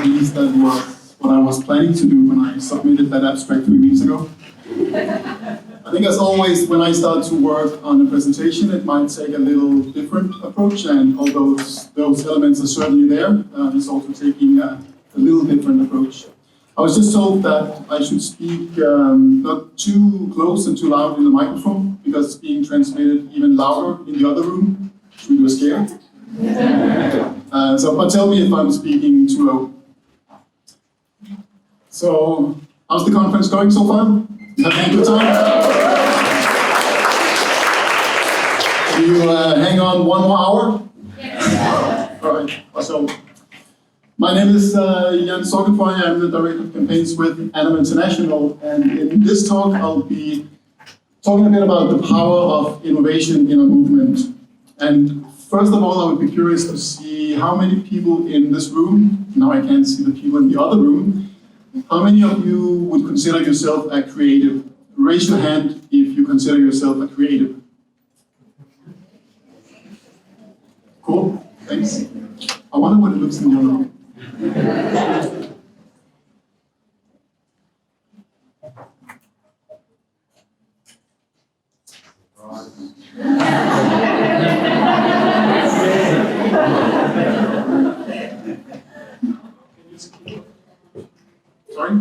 at least that was what I was planning to do when I submitted that abstract 3 weeks ago. I think as always, when I start to work on a presentation, it might take a little different approach, and although those elements are certainly there, it's also taking a little different approach. I was just told that I should speak not too close and too loud in the microphone, because it's being transmitted even louder in the other room, which we were scared. But tell me if I'm speaking too low. So, how's the conference going so far? You having a good time? Will you hang on 1 more hour? Yes. All right. So, my name is Sorgenfrei. I'm the Director of Campaigns with Anima International, and in this talk I'll be talking a bit about the power of innovation in a movement. And first of all, I would be curious to see how many people in this room, now I can't see the people in the other room, how many of you would consider yourself a creative? Raise your hand if you consider yourself a creative. Cool, thanks. I wonder what it looks in the other room. Sorry?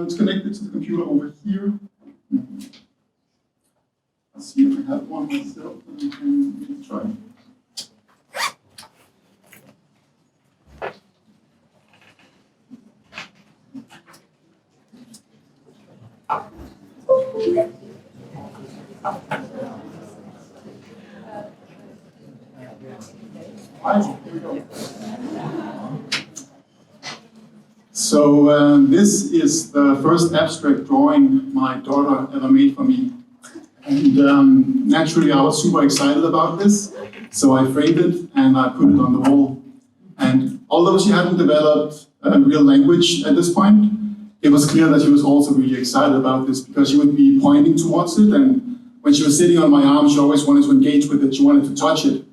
It's connected to the computer over here. Let's see if I have one myself, and we can maybe try. Here we go. So this is the first abstract drawing my daughter ever made for me. And naturally I was super excited about this, so I framed it and I put it on the wall. And although she hadn't developed a real language at this point, it was clear that she was also really excited about this, because she would be pointing towards it, and when she was sitting on my arm, she always wanted to engage with it, she wanted to touch it.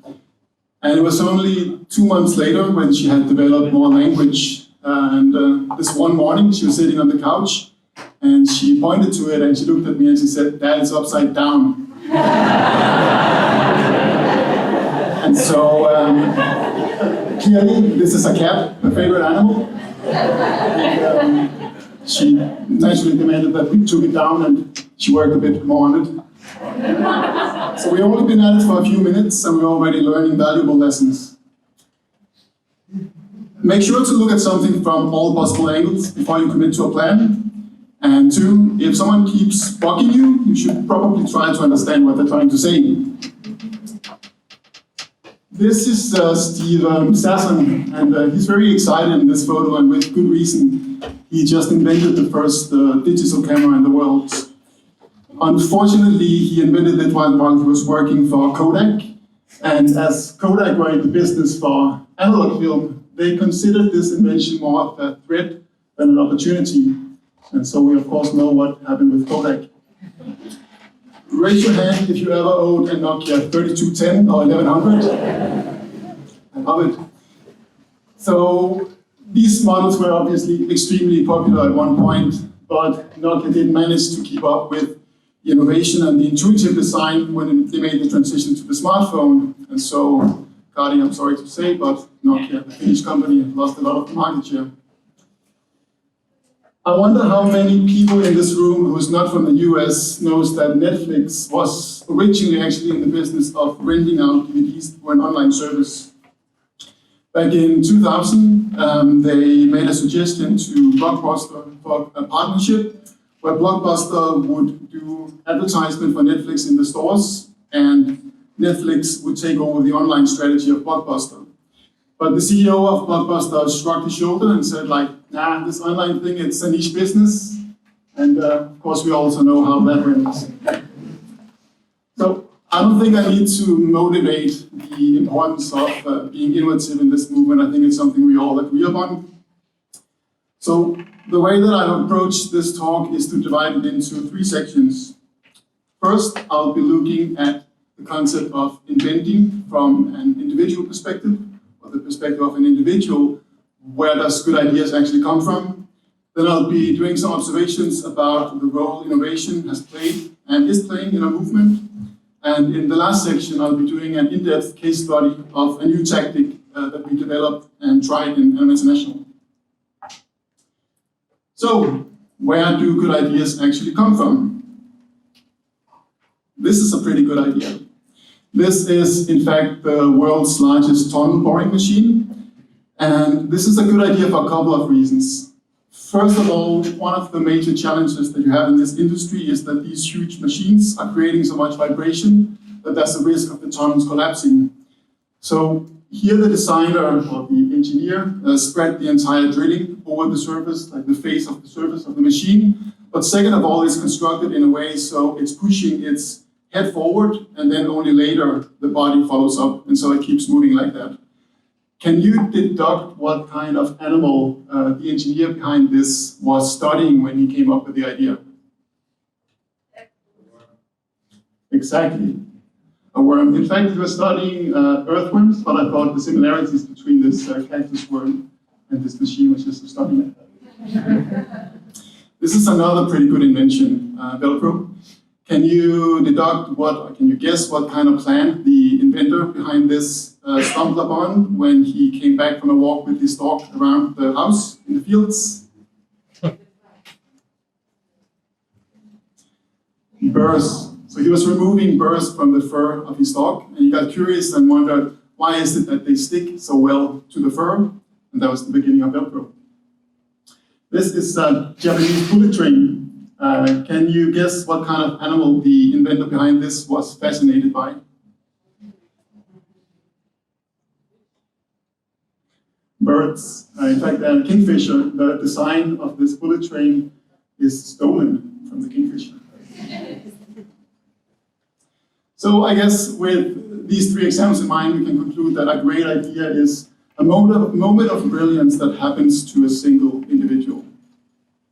And it was only 2 months later when she had developed more language, and this one morning she was sitting on the couch, and she pointed to it and she looked at me and she said, "Dad, it's upside down." And so, clearly, this is a cat, her favorite animal. And, she naturally demanded that we took it down, and she worked a bit more on it. So we've only been at it for a few minutes, and we're already learning valuable lessons. Make sure to look at something from all possible angles before you commit to a plan. And 2, if someone keeps bugging you, you should probably try to understand what they're trying to say. This is Steve Sasson, and he's very excited in this photo, and with good reason. He just invented the first digital camera in the world. Unfortunately, he invented it while he was working for Kodak, and as Kodak were in the business for analog film, they considered this invention more of a threat than an opportunity. And so we of course know what happened with Kodak. Raise your hand if you ever owned a Nokia 3210 or 1100. I love it. So these models were obviously extremely popular at one point, but Nokia didn't manage to keep up with the innovation and the intuitive design when they made the transition to the smartphone. And so, Cardi, I'm sorry to say, but Nokia, the Finnish company, lost a lot of market share. I wonder how many people in this room who's not from the US knows that Netflix was originally actually in the business of renting out DVDs for an online service. Back in 2000, they made a suggestion to Blockbuster for a partnership where Blockbuster would do advertisement for Netflix in the stores, and Netflix would take over the online strategy of Blockbuster. But the CEO of Blockbuster shrugged his shoulder and said, like, nah, this online thing, it's a niche business. And of course, we also know how that went. So I don't think I need to motivate the importance of being innovative in this movement. I think it's something we all agree upon. So the way that I've approached this talk is to divide it into 3 sections. First, I'll be looking at the concept of inventing from an individual perspective, or the perspective of an individual, where does good ideas actually come from. Then I'll be doing some observations about the role innovation has played and is playing in our movement. And in the last section, I'll be doing an in-depth case study of a new tactic that we developed and tried in Anima International. So, where do good ideas actually come from? This is a pretty good idea. This is, in fact, the world's largest tunnel boring machine. And this is a good idea for a couple of reasons. First of all, one of the major challenges that you have in this industry is that these huge machines are creating so much vibration that there's a risk of the tunnels collapsing. So here the designer or the engineer spread the entire drilling over the surface, like the face of the surface of the machine. But second of all, it's constructed in a way so it's pushing its head forward, and then only later the body follows up, and so it keeps moving like that. Can you deduct what kind of animal the engineer behind this was studying when he came up with the idea? Exactly, a worm. In fact, he was studying earthworms, but I thought the similarities between this cactus worm and this machine was just studying it. This is another pretty good invention, Velcro. Can you can you guess what kind of plant the inventor behind this stumbled upon when he came back from a walk with his dog around the house in the fields? Burrs. So he was removing burrs from the fur of his dog, and he got curious and wondered, why is it that they stick so well to the fur? And that was the beginning of Velcro. This is a Japanese bullet train. Can you guess what kind of animal the inventor behind this was fascinated by? Birds. In fact, kingfisher, the design of this bullet train is stolen from the kingfisher. So I guess with these three examples in mind, we can conclude that a great idea is a moment of brilliance that happens to a single individual.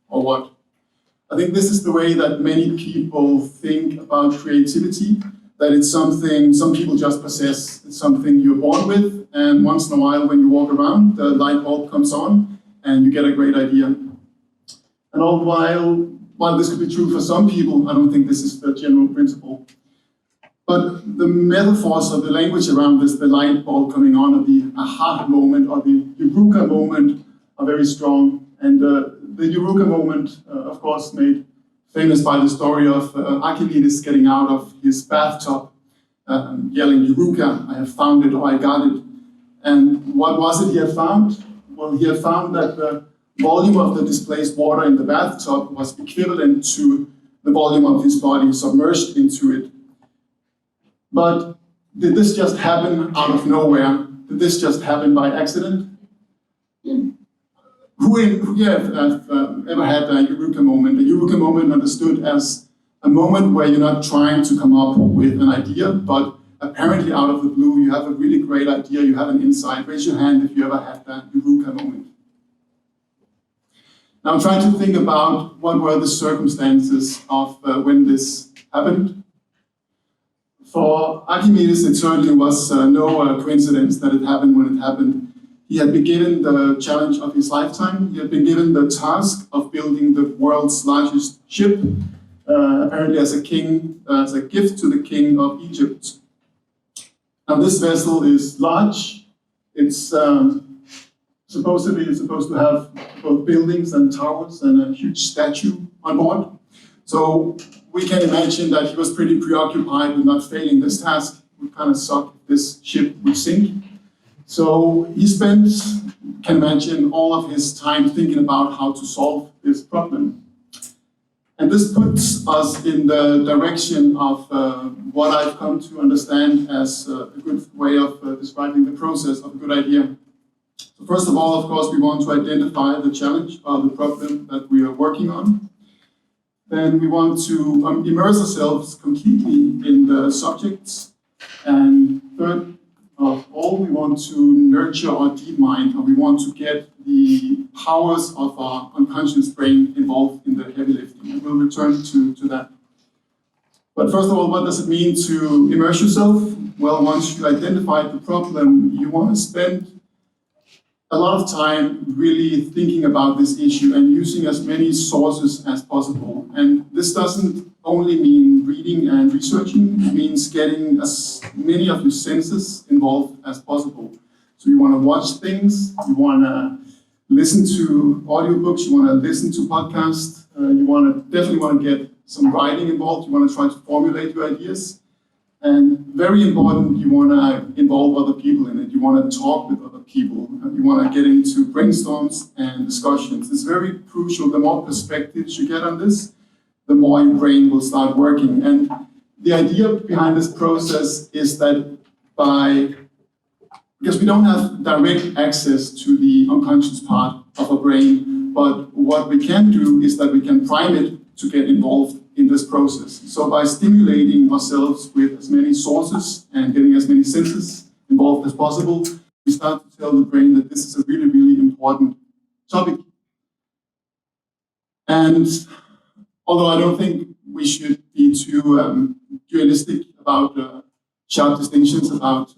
Or what? I think this is the way that many people think about creativity, that it's something some people just possess. It's something you're born with, and once in a while when you walk around, the light bulb comes on and you get a great idea. And all while this could be true for some people, I don't think this is the general principle. But the metaphors or the language around this, the light bulb coming on, or the aha moment, or the eureka moment, are very strong. And the eureka moment, of course, made famous by the story of Archimedes getting out of his bathtub, yelling, "Eureka, I have found it," or "I got it." And what was it he had found? Well, he had found that the volume of the displaced water in the bathtub was equivalent to the volume of his body submerged into it. But did this just happen out of nowhere? Did this just happen by accident? Who have ever had a eureka moment? A eureka moment understood as a moment where you're not trying to come up with an idea, but apparently out of the blue, you have a really great idea, you have an insight. Raise your hand if you ever had that eureka moment. Now I'm trying to think about what were the circumstances of when this happened. For Archimedes, it certainly was no coincidence that it happened when it happened. He had been given the challenge of his lifetime. He had been given the task of building the world's largest ship, apparently as a gift to the king of Egypt. Now this vessel is large. It's supposed to have both buildings and towers and a huge statue on board. So we can imagine that he was pretty preoccupied with not failing this task. It would kind of suck if this ship would sink. So he spent, can imagine, all of his time thinking about how to solve this problem. And this puts us in the direction of what I've come to understand as a good way of describing the process of a good idea. So first of all, of course, we want to identify the challenge or the problem that we are working on. Then we want to immerse ourselves completely in the subjects. And third of all, we want to nurture our deep mind, or we want to get the powers of our unconscious brain involved in the heavy lifting. And we'll return to that. But first of all, what does it mean to immerse yourself? Well, once you identify the problem, you want to spend a lot of time really thinking about this issue and using as many sources as possible. And this doesn't only mean reading and researching, it means getting as many of your senses involved as possible. So you want to watch things, you want to listen to audiobooks, you want to listen to podcasts, you definitely want to get some writing involved, you want to try to formulate your ideas. And very important, you want to involve other people in it. You want to talk with other people. You want to get into brainstorms and discussions. It's very crucial. The more perspectives you get on this, the more your brain will start working. And the idea behind this process is that because we don't have direct access to the unconscious part of our brain, but what we can do is that we can prime it to get involved in this process. So by stimulating ourselves with as many sources and getting as many senses involved as possible, we start to tell the brain that this is a really, really important topic. And although I don't think we should be too dualistic about sharp distinctions about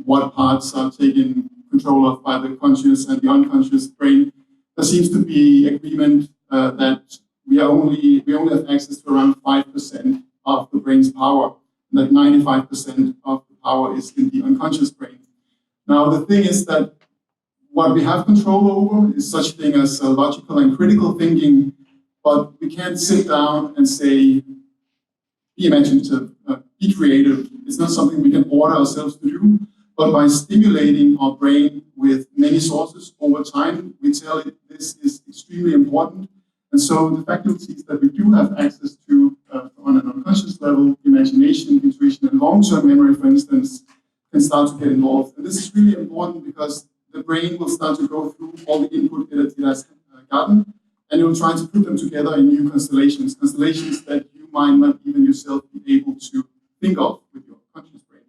what parts are taken control of by the conscious and the unconscious brain, there seems to be agreement that we only have access to around 5% of the brain's power, and that 95% of the power is in the unconscious brain. Now, the thing is that what we have control over is such a thing as logical and critical thinking, but we can't sit down and say, be imaginative, be creative. It's not something we can order ourselves to do, but by stimulating our brain with many sources over time, we tell it this is extremely important. And so the faculties that we do have access to on an unconscious level, imagination, intuition, and long-term memory, for instance, can start to get involved. And this is really important because the brain will start to go through all the input that it has gotten, and it will try to put them together in new constellations that you might not even yourself be able to think of with your conscious brain.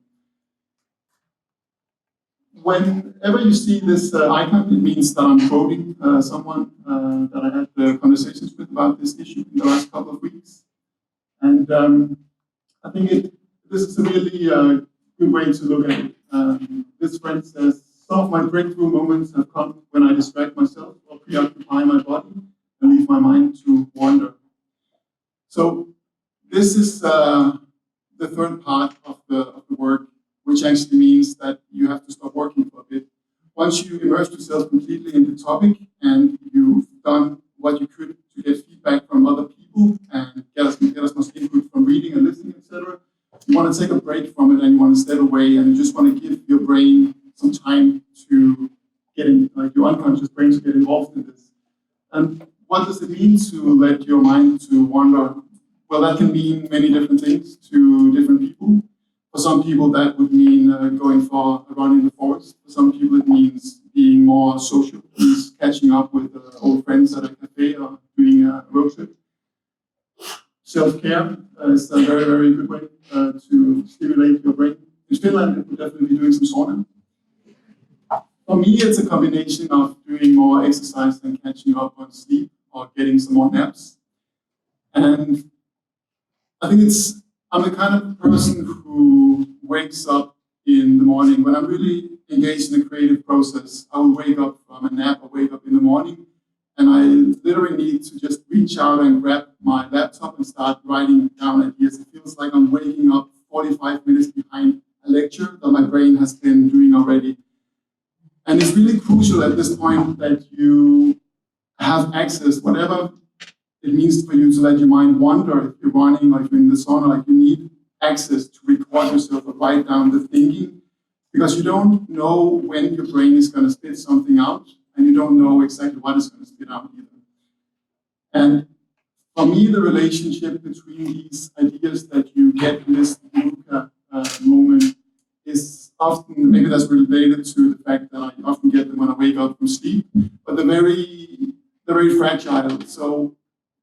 Whenever you see this icon, it means that I'm quoting someone that I had conversations with about this issue in the last couple of weeks. And I think this is a really good way to look at it. This friend says, some of my breakthrough moments have come when I distract myself or preoccupy my body and leave my mind to wander. So this is the third part of the work, which actually means that you have to stop working for a bit. Once you immerse yourself completely in the topic and you've done what you could to get feedback from other people and get as much input from reading and listening, etc., you want to take a break from it and you want to step away and you just want to give your brain some time to get in, like your unconscious brain to get involved in this. And what does it mean to let your mind to wander? Well, that can mean many different things to different people. For some people, that would mean going for a run in the forest. For some people, it means being more social, means catching up with old friends at a cafe or doing a road trip. Self-care is a very, very good way to stimulate your brain. In Finland, it would definitely be doing some sauna. For me, it's a combination of doing more exercise and catching up on sleep or getting some more naps. And I think I'm the kind of person who wakes up in the morning. When I'm really engaged in a creative process, I will wake up from a nap or wake up in the morning, and I literally need to just reach out and grab my laptop and start writing down ideas. It feels like I'm waking up 45 minutes behind a lecture that my brain has been doing already. And it's really crucial at this point that you have access, whatever it means for you to let your mind wander. If you're running or if you're in the sauna, like you need access to record yourself or write down the thinking, because you don't know when your brain is going to spit something out, and you don't know exactly what it's going to spit out either. And for me, the relationship between these ideas that you get in this eureka moment is often, maybe that's related to the fact that I often get them when I wake up from sleep, but they're very fragile. So,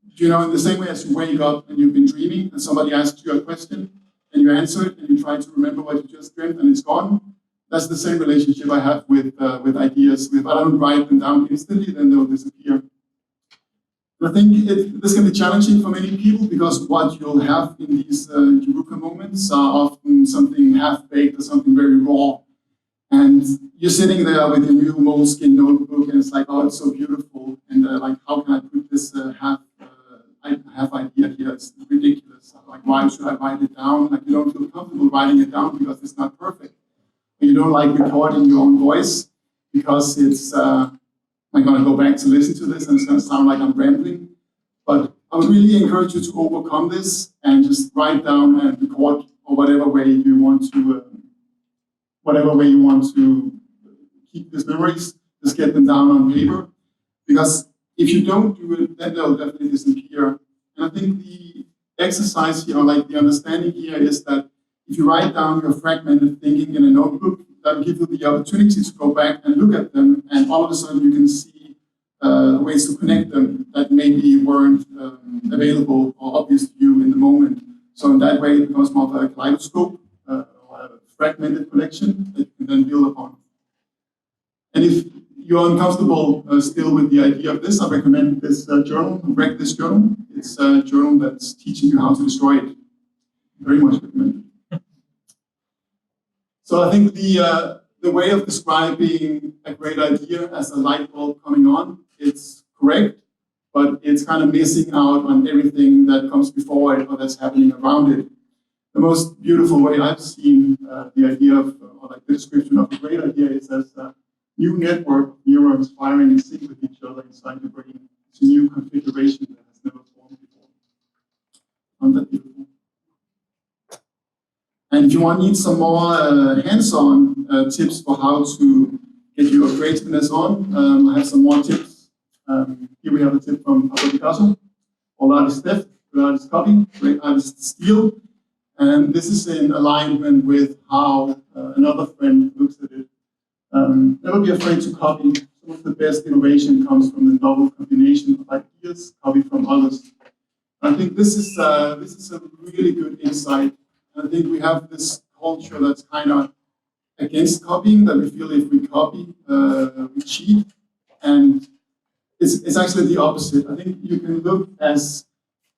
you know, in the same way as you wake up and you've been dreaming and somebody asks you a question and you answer it and you try to remember what you just dreamt and it's gone, that's the same relationship I have with ideas. If I don't write them down instantly, then they'll disappear. I think this can be challenging for many people because what you'll have in these eureka moments are often something half-baked or something very raw. And you're sitting there with your new Moleskine notebook and it's like, oh, it's so beautiful. And like, how can I put this half idea here? It's ridiculous. Like, why should I write it down? Like, you don't feel comfortable writing it down because it's not perfect. And you don't like recording your own voice because it's, I'm going to go back to listen to this and it's going to sound like I'm rambling. But I would really encourage you to overcome this and just write down and record or whatever way you want to keep these memories, just get them down on paper. Because if you don't do it, then they'll definitely disappear. And I think the exercise here, or like the understanding here, is that if you write down your fragmented thinking in a notebook, that will give you the opportunity to go back and look at them, and all of a sudden you can see ways to connect them that maybe weren't available or obvious to you in the moment. So in that way, it becomes more of a kaleidoscope, or a fragmented collection that you can then build upon. And if you're uncomfortable still with the idea of this, I recommend this journal, Wreck This Journal. It's a journal that's teaching you how to destroy it. Very much recommended. So I think the way of describing a great idea as a light bulb coming on, it's correct, but it's kind of missing out on everything that comes before it or that's happening around it. The most beautiful way I've seen the idea of, or like the description of a great idea is as a new network of neurons firing in sync with each other inside the brain. It's a new configuration that has never formed before. Isn't that beautiful? And if you need some more hands-on tips for how to get your creativeness on, I have some more tips. Here we have a tip from Pablo Picasso. All art is theft, good art is copy, great art is steal. And this is in alignment with how another friend looks at it. Never be afraid to copy. Some of the best innovation comes from the novel combination of ideas, copy from others. I think this is a really good insight. I think we have this culture that's kind of against copying, that we feel if we copy, we cheat. And it's actually the opposite. I think you can look as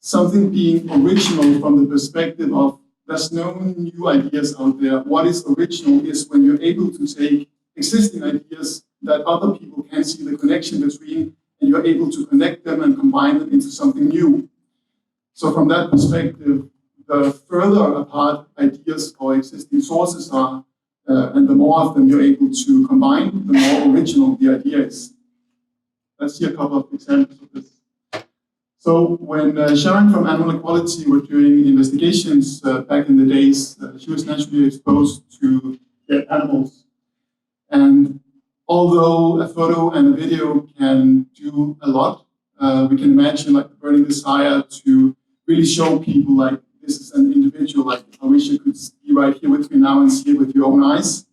something being original from the perspective of there's no new ideas out there. What is original is when you're able to take existing ideas that other people can see the connection between, and you're able to connect them and combine them into something new. So from that perspective, the further apart ideas or existing sources are, and the more of them you're able to combine, the more original the idea is. Let's see a couple of examples of this. So when Sharon from Animal Equality were doing investigations back in the days, she was naturally exposed to dead animals. And although a photo and a video can do a lot, we can imagine like the burning desire to really show people like this is an individual, like I wish you could be right here with me now and see it with your own eyes.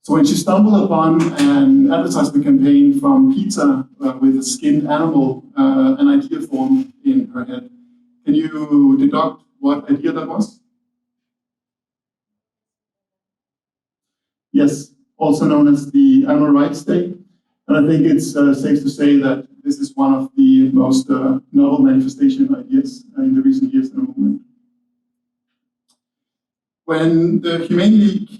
So when she stumbled upon an advertisement campaign from pizza with a skinned animal, an idea formed in her head. Can you deduct what idea that was? Yes, also known as the Animal Rights Day. And I think it's safe to say that this is one of the most novel manifestation ideas in the recent years in the movement. When the Humane League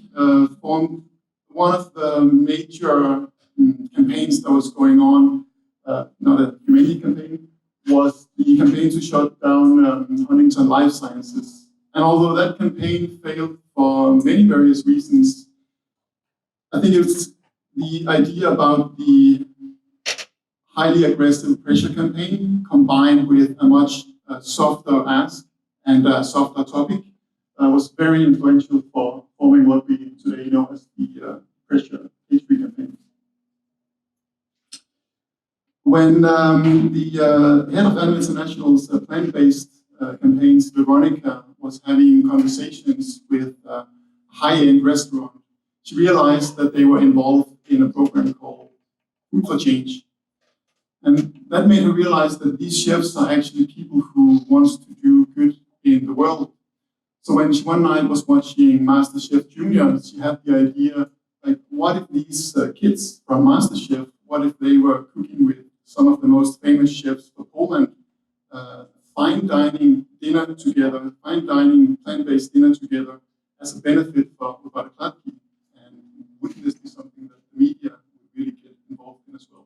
formed, one of the major campaigns that was going on, not a Humane League campaign, was the campaign to shut down Huntington Life Sciences. And although that campaign failed for many various reasons, I think it's the idea about the highly aggressive pressure campaign combined with a much softer ask and a softer topic was very influential for forming what we today know as the pressure cage-free campaign. When the head of Anima International's plant-based campaigns, Veronica, was having conversations with a high-end restaurant, she realized that they were involved in a program called Food for Change. And that made her realize that these chefs are actually people who want to do good in the world. So when she one night was watching MasterChef Junior, she had the idea, like, what if these kids from MasterChef, what if they were cooking with some of the most famous chefs for Poland, fine dining dinner together, fine dining plant-based dinner together as a benefit for Robert Klatky. And wouldn't this be something that the media would really get involved in as well?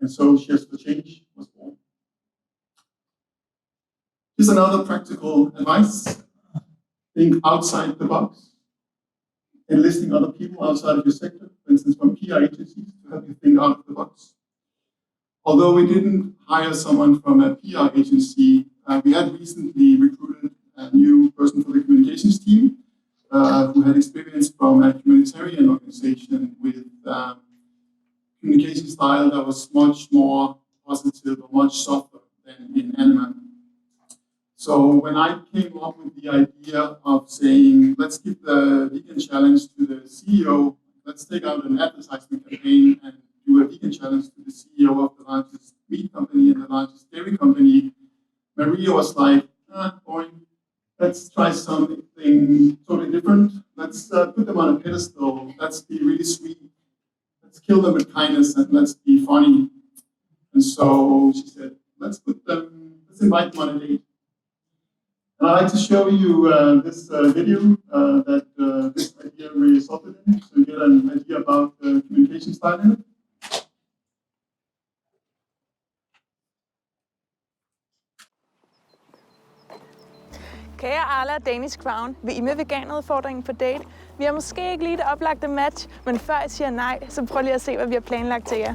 And so Chefs for Change was born. Here's another practical advice. Think outside the box. Enlisting other people outside of your sector, for instance from PR agencies, to help you think out of the box. Although we didn't hire someone from a PR agency, we had recently recruited a new person for the communications team who had experience from a humanitarian organization with communication style that was much more positive or much softer than in Anima. So when I came up with the idea of saying, let's give the vegan challenge to the CEO, let's take out an advertisement campaign and do a vegan challenge to the CEO of the largest meat company and the largest dairy company, Maria was like, boring, let's try something totally different. Let's put them on a pedestal. Let's be really sweet. Let's kill them with kindness and let's be funny. And so she said, let's invite them on a date. And I'd like to show you this video that this idea resulted in, so you get an idea about the communication style in it. Kære Arla og Danish Crown, vil I med veganerudfordringen på date? Vi har måske ikke lige det oplagte match, men før I siger nej, så prøv lige at se, hvad vi har planlagt til jer.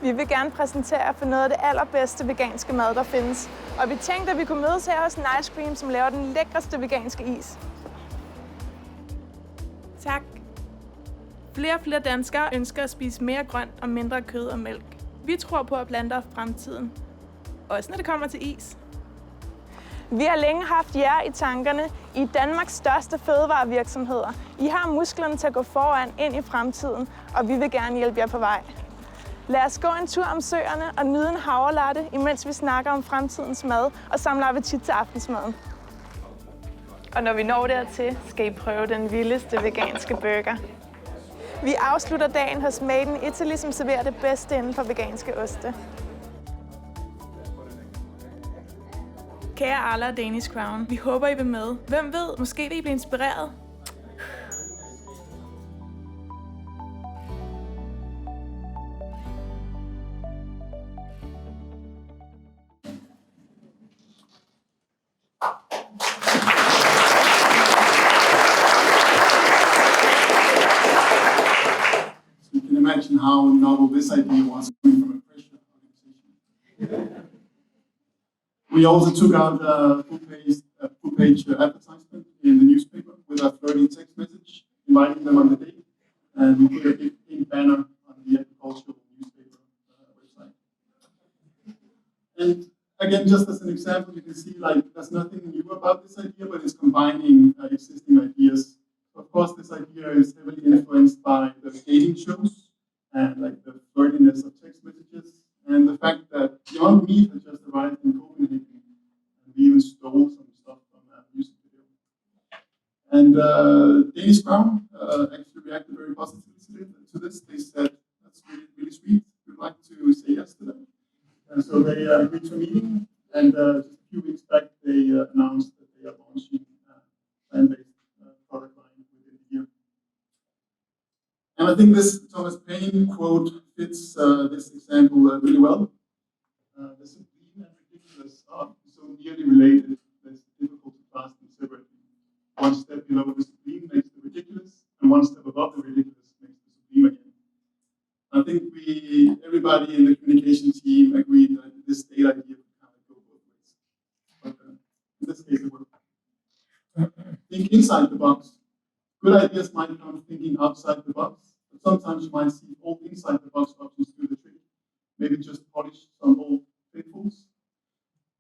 Vi vil gerne præsentere jer for noget af det allerbedste veganske mad, der findes. Og vi tænkte, at vi kunne mødes her hos en ice cream, som laver den lækreste veganske is. Tak. Flere og flere danskere ønsker at spise mere grønt og mindre kød og mælk. Vi tror på at planter er fremtiden. Også når det kommer til is. Vi har længe haft jer i tankerne i Danmarks største fødevarevirksomheder. I har musklerne til at gå foran ind i fremtiden, og vi vil gerne hjælpe jer på vej. Lad os gå en tur om søerne og nyde en havrelatte, imens vi snakker om fremtidens mad og samler appetit til aftensmaden. Og når vi når dertil, skal I prøve den vildeste veganske burger. Vi afslutter dagen hos Made in Italy, som serverer det bedste inden for veganske oste. Kære Arla og Danish Crown, vi håber, I vil med. Hvem ved, måske vil I blive inspireret? So you can imagine how novel this idea was coming from a pressure organization. We also took out a full-page advertisement in the newspaper with a flirty text message, inviting them on the date, and we put a big pink banner on the agricultural newspaper website. And again, just as an example, you can see like there's nothing new about this idea, but it's combining existing ideas. Of course, this idea is heavily influenced by the dating shows and like the flirtiness of text messages, and the fact that Beyond Meat had just arrived in Copenhagen, and we even stole some stuff from that music video. And Danish Crown actually reacted very positively to this. They said, that's really, really sweet. We'd like to say yes to that. And so they agreed to a meeting, and just a few weeks back, they announced that they are launching a plant-based product line within the year. And I think this Thomas Paine quote fits this example really well. The sublime and ridiculous are so nearly related that it's difficult to class them separately. One step below the sublime makes the ridiculous, and one step above the ridiculous makes the sublime again. I think everybody in the communication team agreed that this date idea would kind of go both ways. But in this case, it worked. Think inside the box. Good ideas might come thinking outside the box, but sometimes you might see all inside the box options do the trick. Maybe just polish some old pitfalls.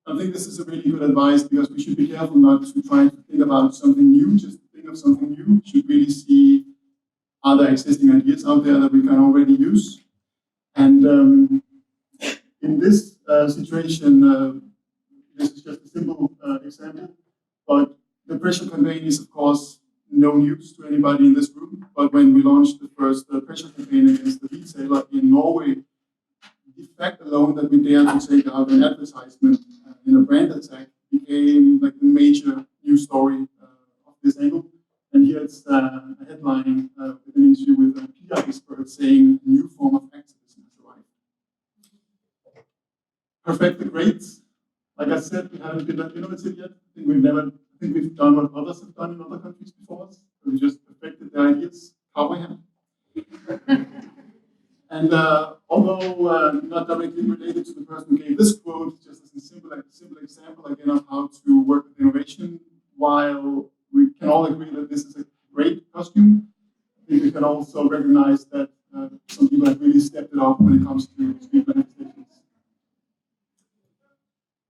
I think this is a really good advice because we should be careful not to try to think about something new, just think of something new. We should really see other existing ideas out there that we can already use. And in this situation, this is just a simple example, but the pressure campaign is, of course, no news to anybody in this room. But when we launched the first pressure campaign against the retailer in Norway, the fact alone that we dare to take out an advertisement in a brand attack became like the major news story of this angle. And here it's a headline with an interview with a PR expert saying a new form of activism has arrived. Perfect the grades. Like I said, we haven't been that innovative yet. I think we've done what others have done in other countries before us. We just perfected the ideas, cowboy hat. And although not directly related to the person who gave this quote, just as a simple example again of how to work with innovation, while we can all agree that this is a great costume, I think we can also recognize that some people have really stepped it up when it comes to street manifestations.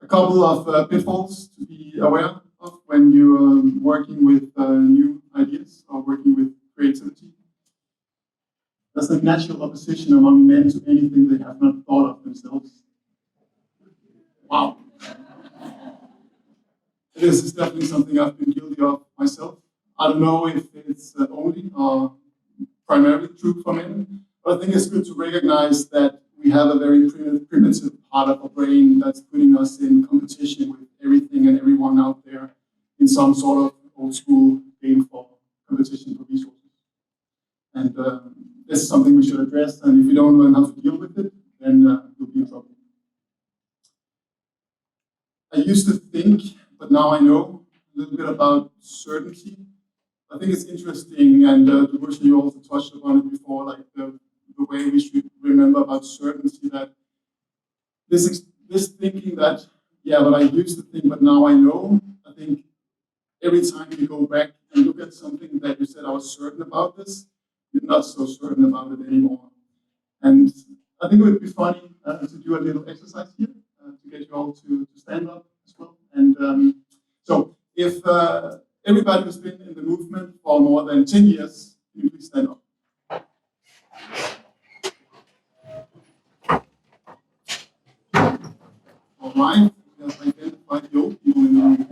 A couple of pitfalls to be aware of when you're working with new ideas or working with creativity. There's a natural opposition among men to anything they have not thought of themselves. Wow. This is definitely something I've been guilty of myself. I don't know if it's only or primarily true for men, but I think it's good to recognize that we have a very primitive part of our brain that's putting us in competition with everything and everyone out there in some sort of old school game for competition for resources. And this is something we should address, and if you don't learn how to deal with it, then you'll be in trouble. I used to think, but now I know a little bit about certainty. I think it's interesting, and Dubusha, you also touched upon it before, like the way we should remember about certainty, that this thinking that, yeah, but I used to think, but now I know. I think every time you go back and look at something that you said I was certain about this, you're not so certain about it anymore. And I think it would be funny to do a little exercise here to get you all to stand up as well. And so if everybody who's been in the movement for more than 10 years, can you please stand up? All right, we have identified the old people in the room.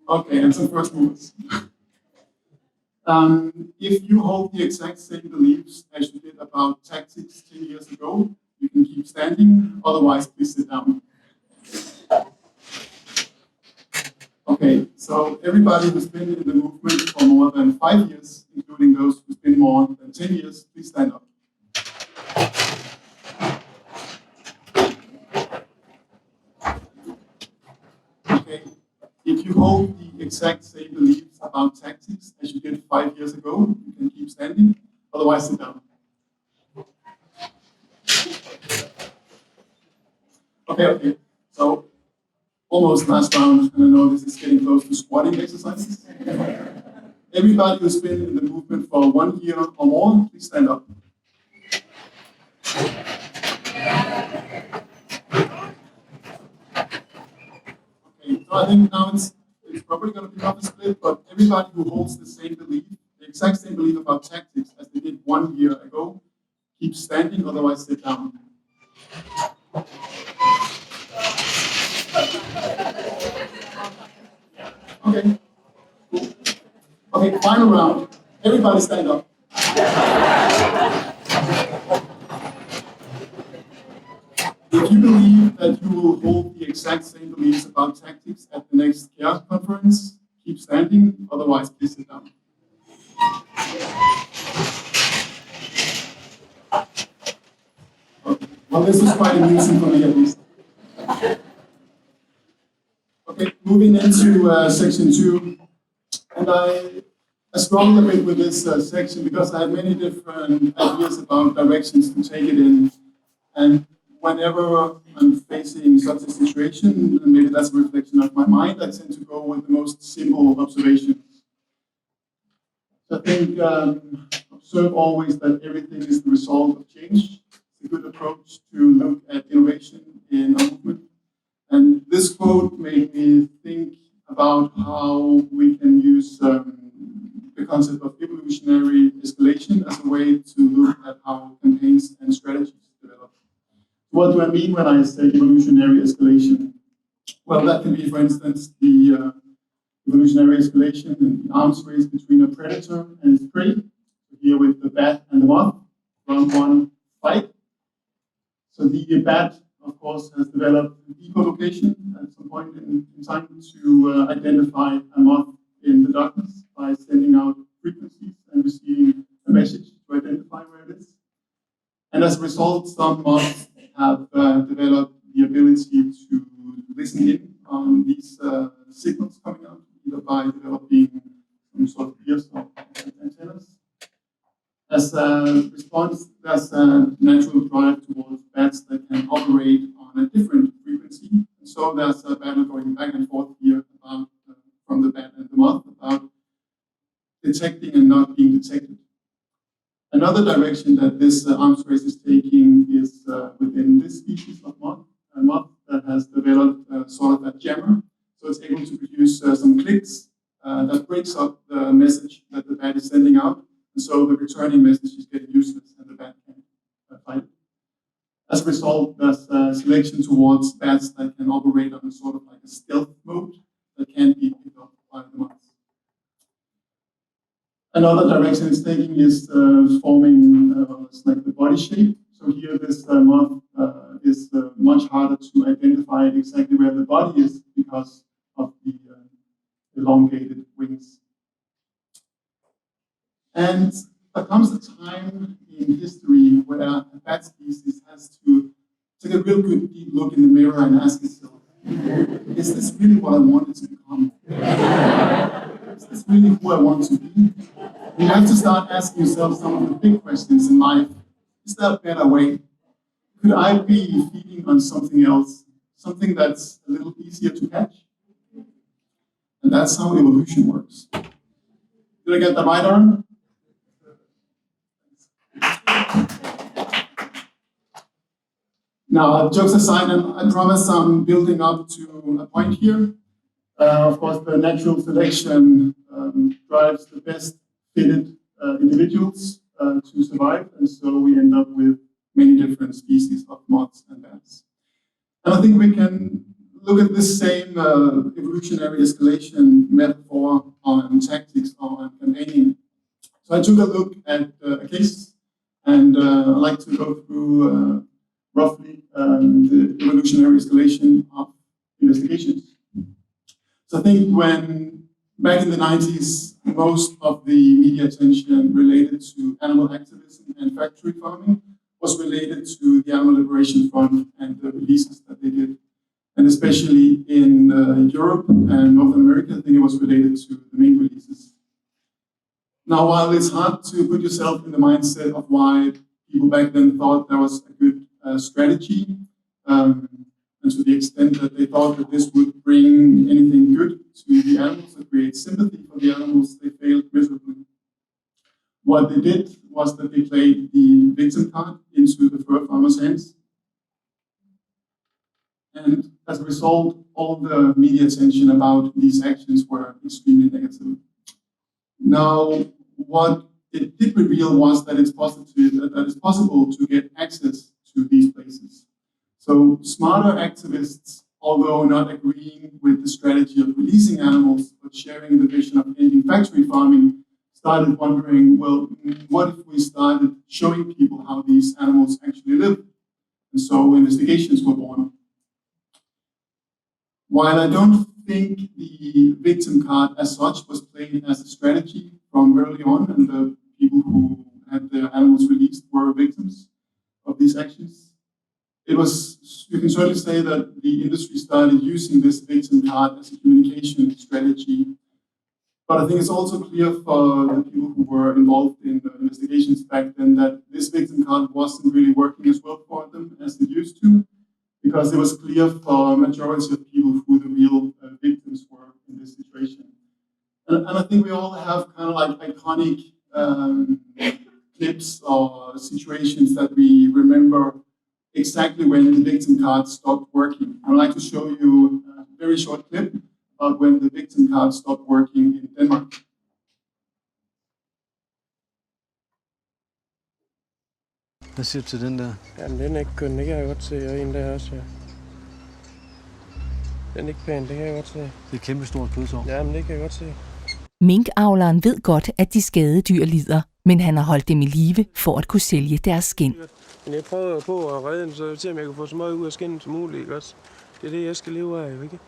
Okay, and some first movers. If you hold the exact same beliefs as you did about tactics 10 years ago, you can keep standing, otherwise please sit down. Okay, so everybody who's been in the movement for more than 5 years, including those who've been more than 10 years, please stand up. Okay, if you hold the exact same beliefs about tactics as you did 5 years ago, you can keep standing, otherwise sit down. Okay, so almost last round, and I know this is getting close to squatting exercises. Everybody who's been in the movement for 1 year or more, please stand up. Okay, so I think now it's probably going to be a split, but everybody who holds the same belief, the exact same belief about tactics as they did 1 year ago, keep standing, otherwise sit down. Okay, cool. Okay, final round. Everybody stand up. If you believe that you will hold the exact same beliefs about tactics at the next CHAOS conference, keep standing, otherwise please sit down. Okay. Well, this is quite amusing for me at least. Okay, moving into section 2, and I struggled a bit with this section because I have many different ideas about directions to take it in, and whenever I'm facing such a situation, and maybe that's a reflection of my mind, I tend to go with the most simple observations. So I think observe always that everything is the result of change. It's a good approach to look at innovation in a movement. And this quote made me think about how we can use the concept of evolutionary escalation as a way to look at how campaigns and strategies develop. What do I mean when I say evolutionary escalation? Well, that can be, for instance, the evolutionary escalation in the arms race between a predator and its prey. here with the bat and the moth, round one fight. So the bat, of course, has developed echolocation at some point in time to identify a moth in the darkness by sending out frequencies and receiving a message to identify where it is. And as a result, some moths have developed the ability to listen in on these signals coming out, either by developing some sort of ears or antennas. As a response, there's a natural drive towards bats that can operate on a different frequency. And so there's a battle going back and forth here about, from the bat and the moth about detecting and not being detected. Another direction that this arms race is taking is within this species of moth, a moth that has developed sort of a jammer. So it's able to produce some clicks that breaks up the message that the bat is sending out. And so the returning message is getting useless and the bat can't fight it. As a result, there's selection towards bats that can operate on a sort of like a stealth mode that can't be picked up by the moths. Another direction it's taking is forming it's like the body shape. So here this moth is much harder to identify exactly where the body is because of the elongated wings. And there comes a time in history where a bat species has to take a real good deep look in the mirror and ask itself, is this really what I wanted to become? Is this really who I want to be? You have to start asking yourself some of the big questions in life. Is there a better way? Could I be feeding on something else? Something that's a little easier to catch? And that's how evolution works. Did I get the right arm? Now, jokes aside, and I promise I'm building up to a point here. Of course, the natural selection drives the best fitted individuals to survive, and so we end up with many different species of moths and bats. And I think we can look at this same evolutionary escalation metaphor on tactics or on campaigning. So I took a look at a case, and I'd like to go through roughly the evolutionary escalation of investigations. So I think when back in the 90s, most of the media attention related to animal activism and factory farming was related to the Animal Liberation Front and the releases that they did. And especially in Europe and North America, I think it was related to the mink releases. Now, while it's hard to put yourself in the mindset of why people back then thought there was a good strategy, and to the extent that they thought that this would bring anything good to the animals and create sympathy for the animals, they failed miserably. What they did was that they played the victim card into the fur farmers' hands. And as a result, all the media attention about these actions were extremely negative. Now, what it did reveal was that it's possible to get access to these places. So smarter activists, although not agreeing with the strategy of releasing animals, but sharing the vision of ending factory farming, started wondering, well, what if we started showing people how these animals actually live? And so investigations were born. While I don't think the victim card as such was played as a strategy from early on, and the people who had their animals released were victims of these actions, it was, you can certainly say that the industry started using this victim card as a communication strategy. But I think it's also clear for the people who were involved in the investigations back then that this victim card wasn't really working as well for them as it used to, because it was clear for a majority of people who the real victims were in this situation. And I think we all have kind of like iconic clips or situations that we remember exactly when the victim card stopped working. I'd like to show you a very short clip about when the victim card stopped working in Denmark. Hvad siger du til den der? Jamen, den er ikke køn, det kan jeg godt se, og en der også, ja. Den er ikke pæn, det kan jeg godt se. Det er et kæmpe stort kødsår. Jamen, det kan jeg godt se. Minkavleren ved godt, at de skadedyr lider, men han har holdt dem i live for at kunne sælge deres skind. Men jeg prøver på at redde den, så se om jeg kan få så meget ud af skindet som muligt, ikke også? Det er det, jeg skal leve af, ikke?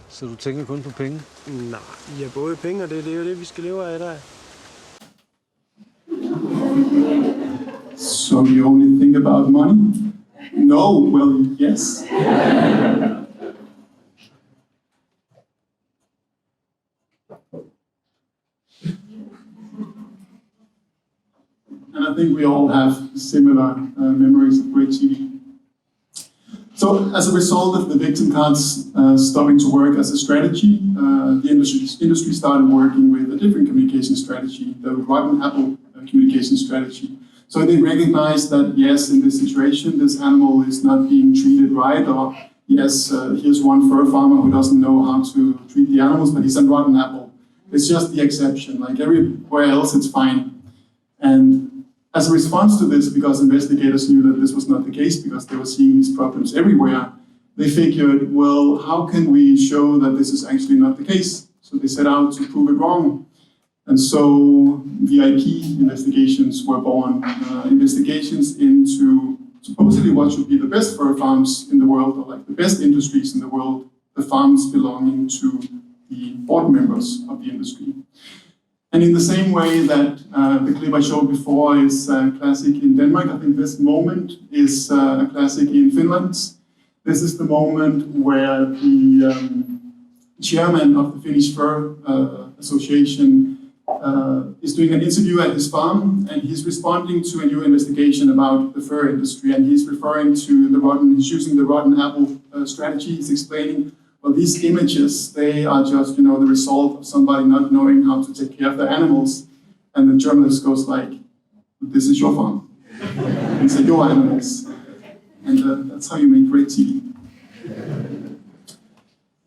Så du tænker kun på penge? Nej, ja, både penge og det er jo det, vi skal leve af der. So you only think about money? No, well, yes. And I think we all have similar memories of great TV. So as a result of the victim cards stopping to work as a strategy, the industry started working with a different communication strategy, the rotten apple communication strategy. So they recognized that, yes, in this situation, this animal is not being treated right, or yes, here's one fur farmer who doesn't know how to treat the animals, but he's a rotten apple. It's just the exception, like everywhere else it's fine. And as a response to this, because investigators knew that this was not the case, because they were seeing these problems everywhere, they figured, well, how can we show that this is actually not the case? So they set out to prove it wrong. And so VIP investigations were born, investigations into supposedly what should be the best fur farms in the world, or like the best industries in the world, the farms belonging to the board members of the industry. And in the same way that the clip I showed before is a classic in Denmark, I think this moment is a classic in Finland. This is the moment where the chairman of the Finnish Fur Association is doing an interview at his farm, and he's responding to a new investigation about the fur industry, and he's referring to he's using the rotten apple strategy. He's explaining, well, these images, they are just, the result of somebody not knowing how to take care of their animals. And the journalist goes like, this is your farm. These are your animals. And that's how you make great TV.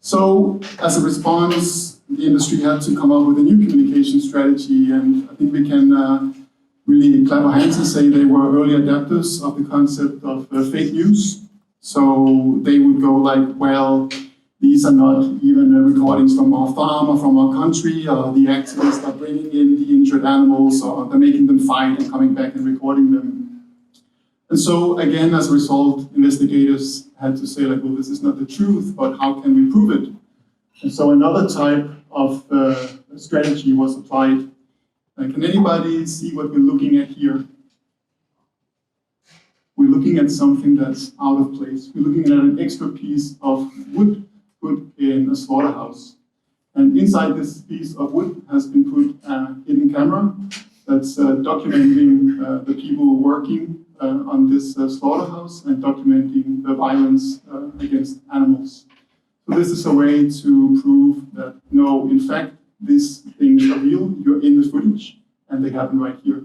So, as a response, the industry had to come up with a new communication strategy, and I think we can really clap our hands and say they were early adapters of the concept of fake news. So they would go like, well, these are not even recordings from our farm or from our country, or the activists are bringing in the injured animals, or they're making them fight and coming back and recording them. And so again, as a result, investigators had to say like, well, this is not the truth, but how can we prove it? And so another type of strategy was applied. Can anybody see what we're looking at here? We're looking at something that's out of place. We're looking at an extra piece of wood put in a slaughterhouse. And inside this piece of wood has been put a hidden camera that's documenting the people working on this slaughterhouse and documenting the violence against animals. So this is a way to prove that, no, in fact, these things are real, you're in the footage, and they happen right here.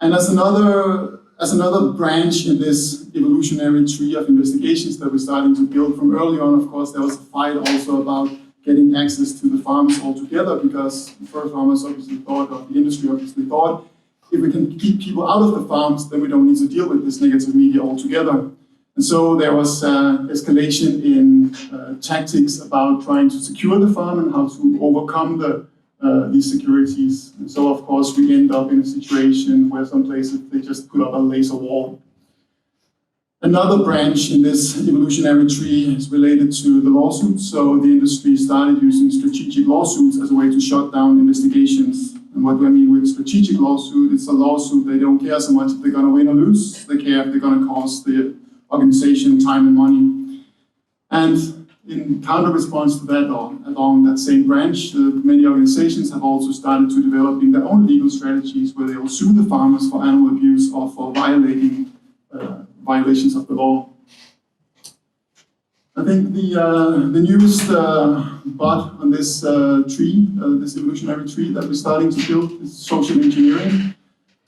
And as another branch in this evolutionary tree of investigations that we're starting to build from early on, of course, there was a fight also about getting access to the farms altogether, because fur farmers obviously thought, or the industry obviously thought, if we can keep people out of the farms, then we don't need to deal with this negative media altogether. And so there was escalation in tactics about trying to secure the farm and how to overcome these securities. And so, of course, we end up in a situation where some places they just put up a laser wall. Another branch in this evolutionary tree is related to the lawsuits. So the industry started using strategic lawsuits as a way to shut down investigations. And what do I mean with strategic lawsuit? It's a lawsuit, they don't care so much if they're going to win or lose. They care if they're going to cost the organization time and money. And in counter-response to that, or along that same branch, many organizations have also started to developing their own legal strategies where they will sue the farmers for animal abuse or for violating violations of the law. I think the newest bud on this tree, this evolutionary tree that we're starting to build, is social engineering.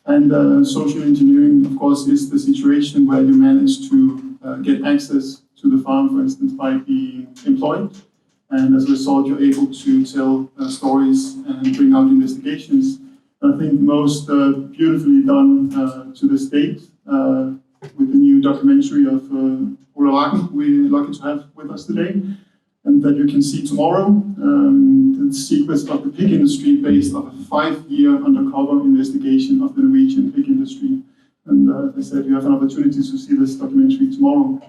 And social engineering, of course, is the situation where you manage to get access to the farm, for instance, by being employed. And as a result, you're able to tell stories and bring out investigations. And I think most beautifully done to this date with the new documentary of Ola Ragen we're lucky to have with us today. and that you can see tomorrow, the secrets of the pig industry based on a 5-year undercover investigation of the Norwegian pig industry. And as I said, you have an opportunity to see this documentary tomorrow.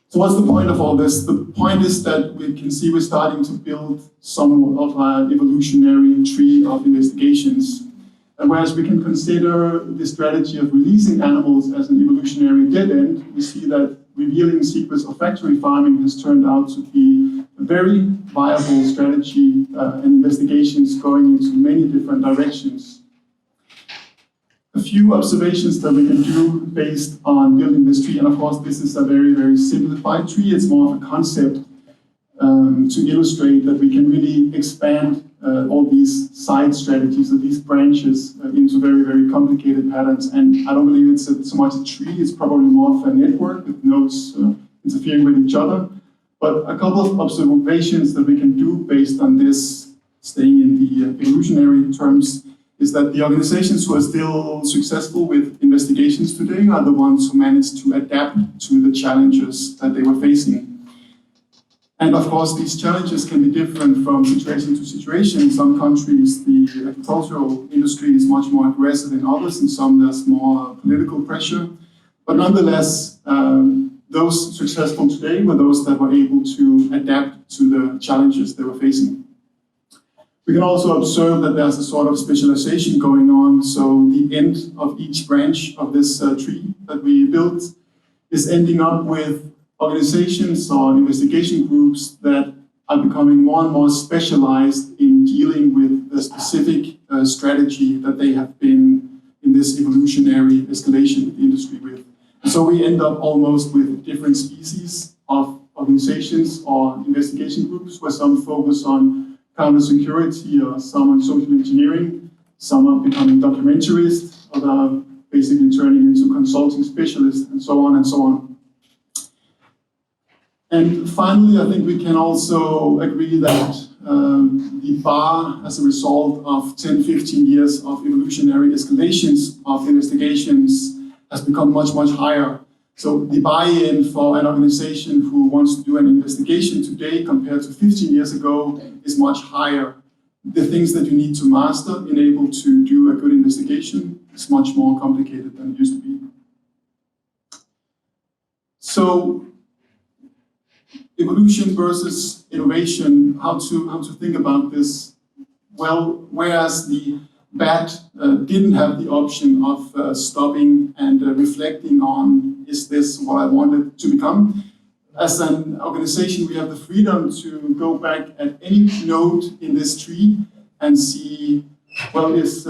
So what's the point of all this? The point is that we can see we're starting to build somewhat of an evolutionary tree of investigations. And whereas we can consider the strategy of releasing animals as an evolutionary dead end, we see that revealing secrets of factory farming has turned out to be a very viable strategy and investigations going into many different directions. A few observations that we can do based on building this tree, and of course this is a very, very simplified tree. It's more of a concept to illustrate that we can really expand all these side strategies or these branches into very, very complicated patterns. And I don't believe it's so much a tree, it's probably more of a network with nodes interfering with each other. But a couple of observations that we can do based on this, staying in the evolutionary terms, is that the organizations who are still successful with investigations today are the ones who managed to adapt to the challenges that they were facing. And of course, these challenges can be different from situation to situation. In some countries, the agricultural industry is much more aggressive than others. In some, there's more political pressure. But nonetheless, those successful today were those that were able to adapt to the challenges they were facing. We can also observe that there's a sort of specialization going on. So the end of each branch of this tree that we built is ending up with organizations or investigation groups that are becoming more and more specialized in dealing with the specific strategy that they have been in this evolutionary escalation of the industry with. And so we end up almost with different species of organizations or investigation groups, where some focus on counter-security or some on social engineering, some are becoming documentarists, others are basically turning into consulting specialists, and so on and so on. And finally, I think we can also agree that the bar, as a result of 10, 15 years of evolutionary escalations of investigations, has become much, much higher. So the buy-in for an organization who wants to do an investigation today compared to 15 years ago is much higher. The things that you need to master in able to do a good investigation is much more complicated than it used to be. So evolution versus innovation, how to think about this? Well, whereas the bat didn't have the option of stopping and reflecting on, is this what I wanted to become? As an organization, we have the freedom to go back at any node in this tree and see, well, is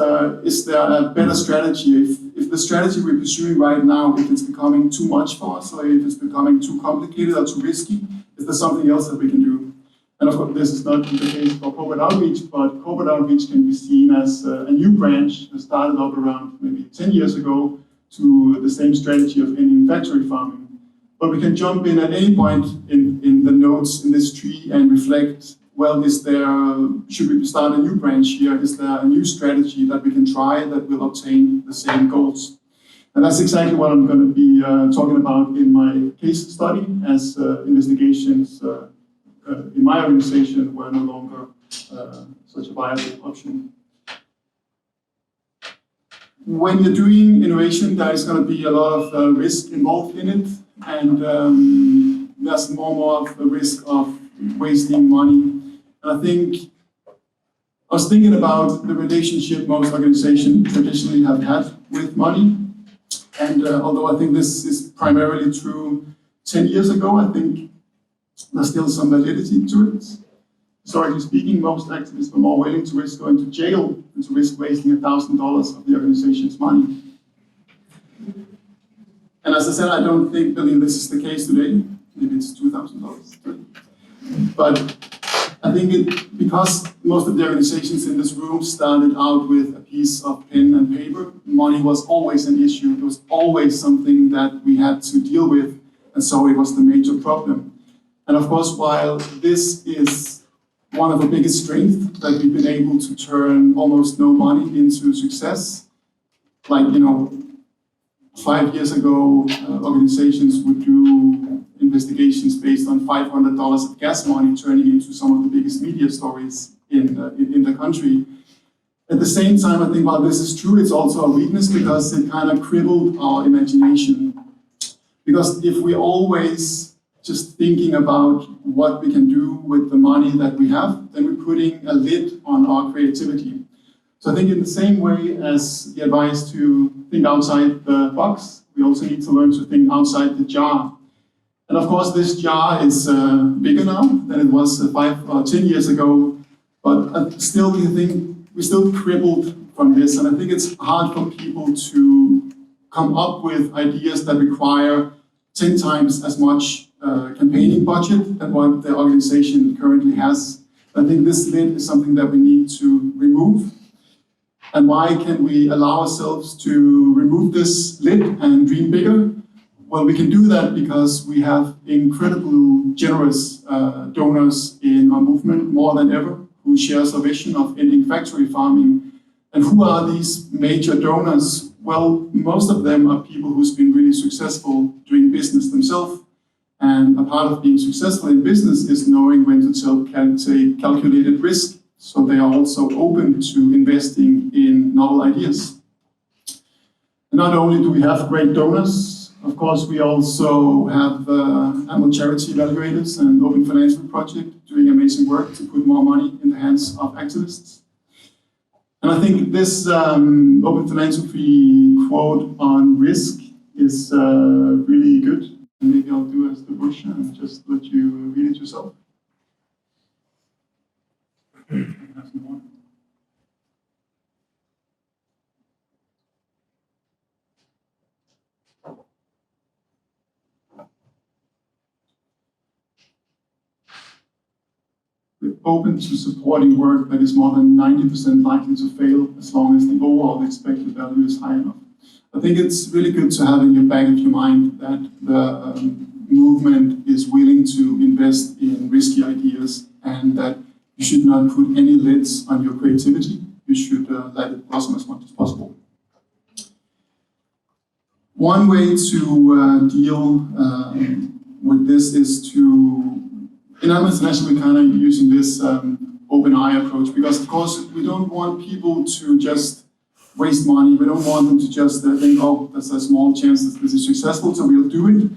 there a better strategy? If the strategy we're pursuing right now, if it's becoming too much for us, or if it's becoming too complicated or too risky, is there something else that we can do? And of course, this is not the case for corporate outreach, but corporate outreach can be seen as a new branch that started up around maybe 10 years ago to the same strategy of ending factory farming. But we can jump in at any point in the nodes in this tree and reflect, well, should we start a new branch here? Is there a new strategy that we can try that will obtain the same goals? And that's exactly what I'm going to be talking about in my case study, as investigations in my organization were no longer such a viable option. When you're doing innovation, there is going to be a lot of risk involved in it, and there's more of a risk of wasting money. And I think I was thinking about the relationship most organizations traditionally have had with money. And although I think this is primarily true 10 years ago, I think there's still some validity to it. Historically speaking, most activists were more willing to risk going to jail than to risk wasting $1,000 of the organization's money. And as I said, I don't believe this is the case today. Maybe it's $2,000 today. But I think because most of the organizations in this room started out with a piece of pen and paper, money was always an issue. It was always something that we had to deal with, and so it was the major problem. And of course, while this is one of the biggest strengths, that we've been able to turn almost no money into success, like, 5 years ago, organizations would do investigations based on $500 of gas money, turning into some of the biggest media stories in the country. At the same time, I think while this is true, it's also a weakness because it kind of crippled our imagination. Because if we're always just thinking about what we can do with the money that we have, then we're putting a lid on our creativity. So I think in the same way as the advice to think outside the box, we also need to learn to think outside the jar. And of course, this jar is bigger now than it was 5 or 10 years ago, but still we think we're still crippled from this. And I think it's hard for people to come up with ideas that require 10 times as much campaigning budget than what the organization currently has. I think this lid is something that we need to remove. And why can we allow ourselves to remove this lid and dream bigger? Well, we can do that because we have incredibly generous donors in our movement, more than ever, who shares our vision of ending factory farming. And who are these major donors? Well, most of them are people who's been really successful doing business themselves. And a part of being successful in business is knowing when to take calculated risk. So they are also open to investing in novel ideas. And not only do we have great donors, of course, we also have animal charity evaluators and Open Financial Project doing amazing work to put more money in the hands of activists. And I think this Open Philanthropy quote on risk is really good. And maybe I'll do as the Bush and just let you read it yourself. Have some more. We're open to supporting work that is more than 90% likely to fail as long as the overall expected value is high enough. I think it's really good to have in your back of your mind that the movement is willing to invest in risky ideas and that you should not put any lids on your creativity. You should let it blossom as much as possible. One way to deal with this is to, in Anima International, we're kind of using this open eye approach because, of course, we don't want people to just waste money. We don't want them to just think, oh, there's a small chance that this is successful, so we'll do it.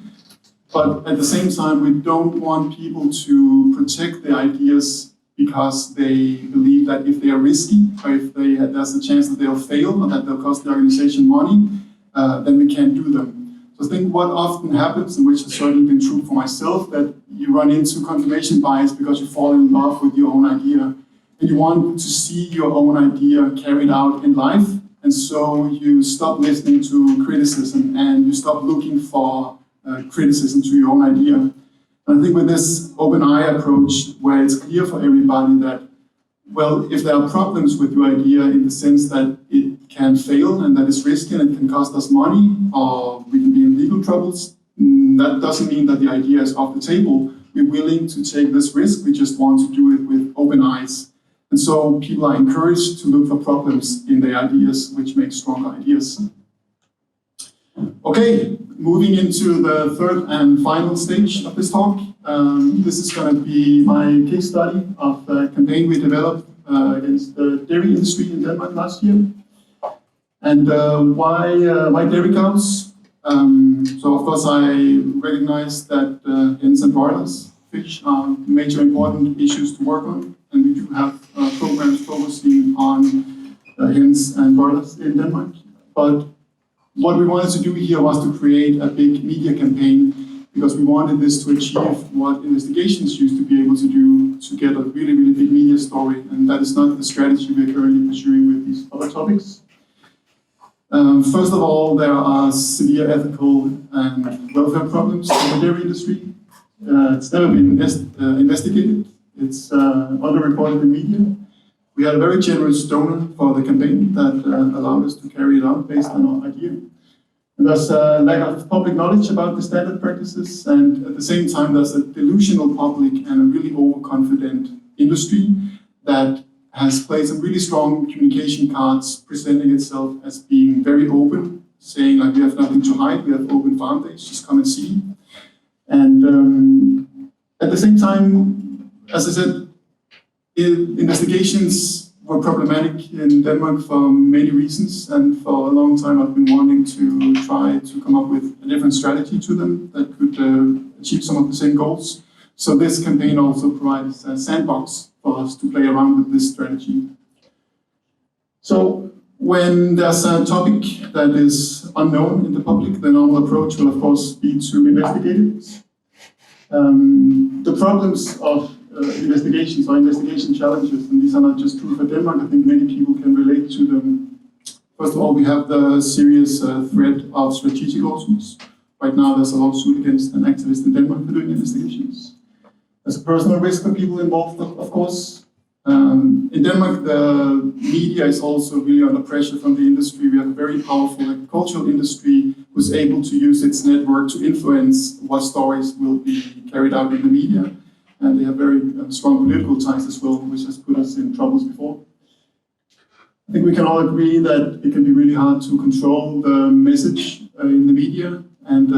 But at the same time, we don't want people to protect their ideas because they believe that if they are risky, or if there's a chance that they'll fail, or that they'll cost the organization money, then we can't do them. So I think what often happens, and which has certainly been true for myself, that you run into confirmation bias because you fall in love with your own idea. And you want to see your own idea carried out in life, and so you stop listening to criticism, and you stop looking for criticism to your own idea. And I think with this open eye approach, where it's clear for everybody that, well, if there are problems with your idea in the sense that it can fail and that it's risky and it can cost us money, or we can be in legal troubles, that doesn't mean that the idea is off the table. We're willing to take this risk. We just want to do it with open eyes. And so people are encouraged to look for problems in their ideas, which makes stronger ideas. Okay, moving into the third and final stage of this talk. This is going to be my case study of a campaign we developed against the dairy industry in Denmark last year. And why dairy cows? So of course I recognize that hens and broilers, fish, are major important issues to work on. And we do have programs focusing on hens and broilers in Denmark. But what we wanted to do here was to create a big media campaign because we wanted this to achieve what investigations used to be able to do, to get a really, really big media story. And that is not the strategy we're currently pursuing with these other topics. First of all, there are severe ethical and welfare problems in the dairy industry. It's never been investigated. It's underreported in media. We had a very generous donor for the campaign that allowed us to carry it out based on our idea. And there's a lack of public knowledge about the standard practices, and at the same time there's a delusional public and a really overconfident industry that has played some really strong communication cards, presenting itself as being very open, saying like, we have nothing to hide, we have open farm days, just come and see. And at the same time, as I said, investigations were problematic in Denmark for many reasons, and for a long time I've been wanting to try to come up with a different strategy to them that could achieve some of the same goals. So this campaign also provides a sandbox for us to play around with this strategy. So when there's a topic that is unknown in the public, the normal approach will of course be to investigate it. The problems of investigations or investigation challenges, and these are not just true for Denmark, I think many people can relate to them. First of all, we have the serious threat of strategic lawsuits. Right now there's a lawsuit against an activist in Denmark for doing investigations. There's a personal risk for people involved, of course. In Denmark, the media is also really under pressure from the industry. We have a very powerful agricultural industry who's able to use its network to influence what stories will be carried out in the media. And they have very strong political ties as well, which has put us in troubles before. I think we can all agree that it can be really hard to control the message in the media. And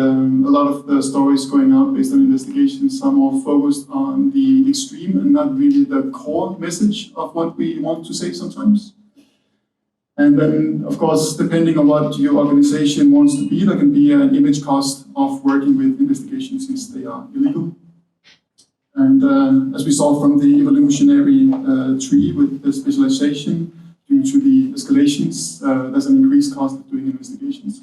a lot of the stories going out based on investigations are more focused on the extreme and not really the core message of what we want to say sometimes. And then, of course, depending on what your organization wants to be, there can be an image cost of working with investigations since they are illegal. And as we saw from the evolutionary tree with the specialization, due to the escalations, there's an increased cost of doing investigations.